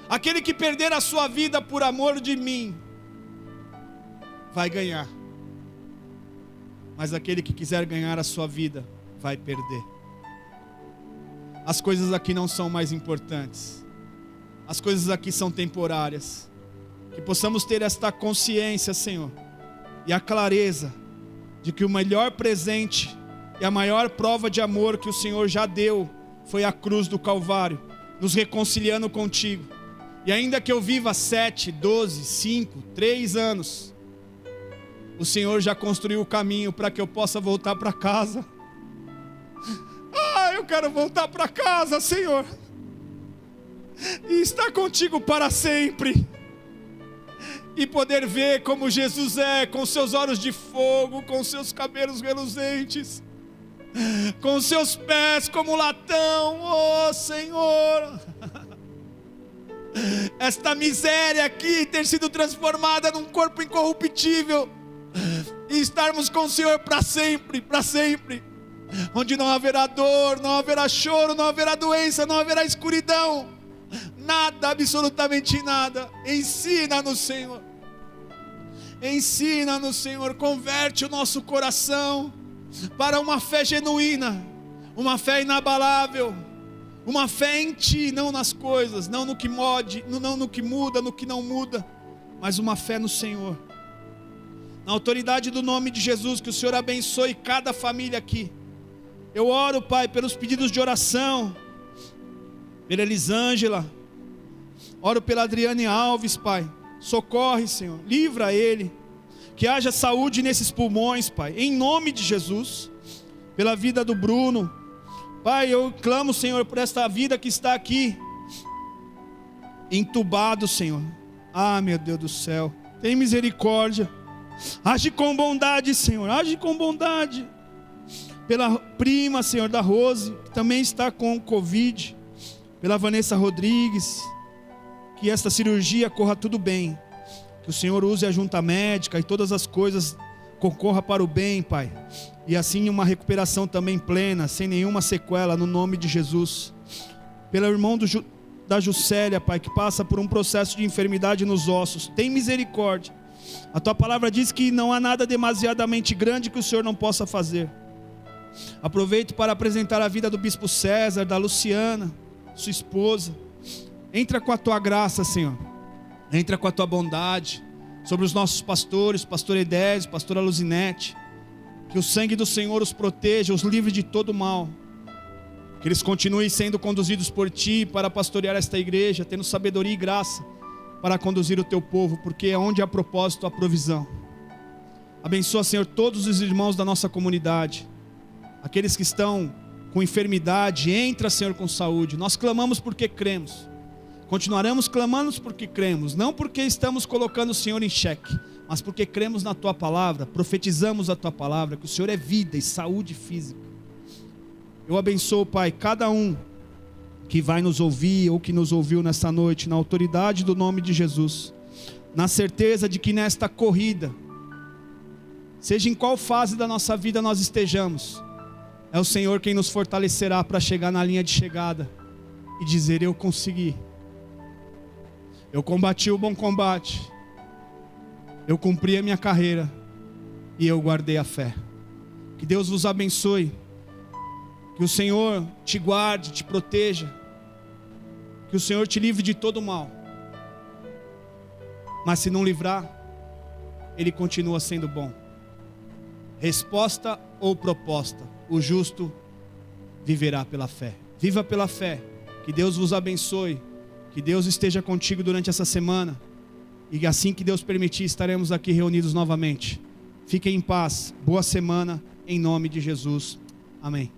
aquele que perder a sua vida por amor de mim, vai ganhar. Mas aquele que quiser ganhar a sua vida, vai perder. As coisas aqui não são mais importantes. As coisas aqui são temporárias. Que possamos ter esta consciência, Senhor, e a clareza de que o melhor presente e a maior prova de amor que o Senhor já deu foi a cruz do Calvário, nos reconciliando contigo. E ainda que eu viva 7, 12, 5, 3 anos, o Senhor já construiu o caminho para que eu possa voltar para casa. Eu quero voltar para casa, Senhor, e estar contigo para sempre, e poder ver como Jesus é, com seus olhos de fogo, com seus cabelos reluzentes, com seus pés como latão, oh Senhor. Esta miséria aqui ter sido transformada num corpo incorruptível, e estarmos com o Senhor para sempre, onde não haverá dor, não haverá choro, não haverá doença, não haverá escuridão, nada, absolutamente nada. Ensina-nos, Senhor, ensina-nos, Senhor, converte o nosso coração para uma fé genuína, uma fé inabalável, uma fé em Ti, não nas coisas, não no que muda, no que não muda, mas uma fé no Senhor. Na autoridade do nome de Jesus, que o Senhor abençoe cada família aqui. Eu oro, Pai, pelos pedidos de oração, pela Elisângela, oro pela Adriane Alves, Pai, socorre, Senhor, livra ele, que haja saúde nesses pulmões, Pai, em nome de Jesus. Pela vida do Bruno, Pai, eu clamo, Senhor, por esta vida que está aqui, entubado, Senhor. Meu Deus do céu, tem misericórdia, age com bondade, Senhor, age com bondade. Pela prima, Senhor, da Rose, que também está com Covid, pela Vanessa Rodrigues, que esta cirurgia corra tudo bem, que o Senhor use a junta médica e todas as coisas concorra para o bem, Pai, e assim uma recuperação também plena, sem nenhuma sequela, no nome de Jesus. Pelo irmão da Juscelia, Pai, que passa por um processo de enfermidade nos ossos, tem misericórdia. A Tua palavra diz que não há nada demasiadamente grande que o Senhor não possa fazer. Aproveito para apresentar a vida do Bispo César, da Luciana, sua esposa. Entra com a Tua graça, Senhor, entra com a Tua bondade sobre os nossos pastores, pastor Edésio, pastora Luzinete. Que o sangue do Senhor os proteja, os livre de todo mal. Que eles continuem sendo conduzidos por Ti para pastorear esta igreja, tendo sabedoria e graça para conduzir o Teu povo, porque é onde há propósito a provisão. Abençoa, Senhor, todos os irmãos da nossa comunidade, aqueles que estão com enfermidade, entra, Senhor, com saúde. Nós clamamos porque cremos, continuaremos clamando porque cremos, não porque estamos colocando o Senhor em xeque, mas porque cremos na Tua palavra, profetizamos a Tua palavra, que o Senhor é vida e saúde física. Eu abençoo, Pai, cada um que vai nos ouvir ou que nos ouviu nesta noite, na autoridade do nome de Jesus, na certeza de que nesta corrida, seja em qual fase da nossa vida nós estejamos, é o Senhor quem nos fortalecerá para chegar na linha de chegada e dizer: eu consegui, eu combati o bom combate, eu cumpri a minha carreira e eu guardei a fé. Que Deus vos abençoe, que o Senhor te guarde, te proteja, que o Senhor te livre de todo mal, mas se não livrar, Ele continua sendo bom. Resposta ou proposta, o justo viverá pela fé. Viva pela fé. Que Deus vos abençoe, que Deus esteja contigo durante essa semana, e assim que Deus permitir, estaremos aqui reunidos novamente. Fiquem em paz, boa semana, em nome de Jesus, amém.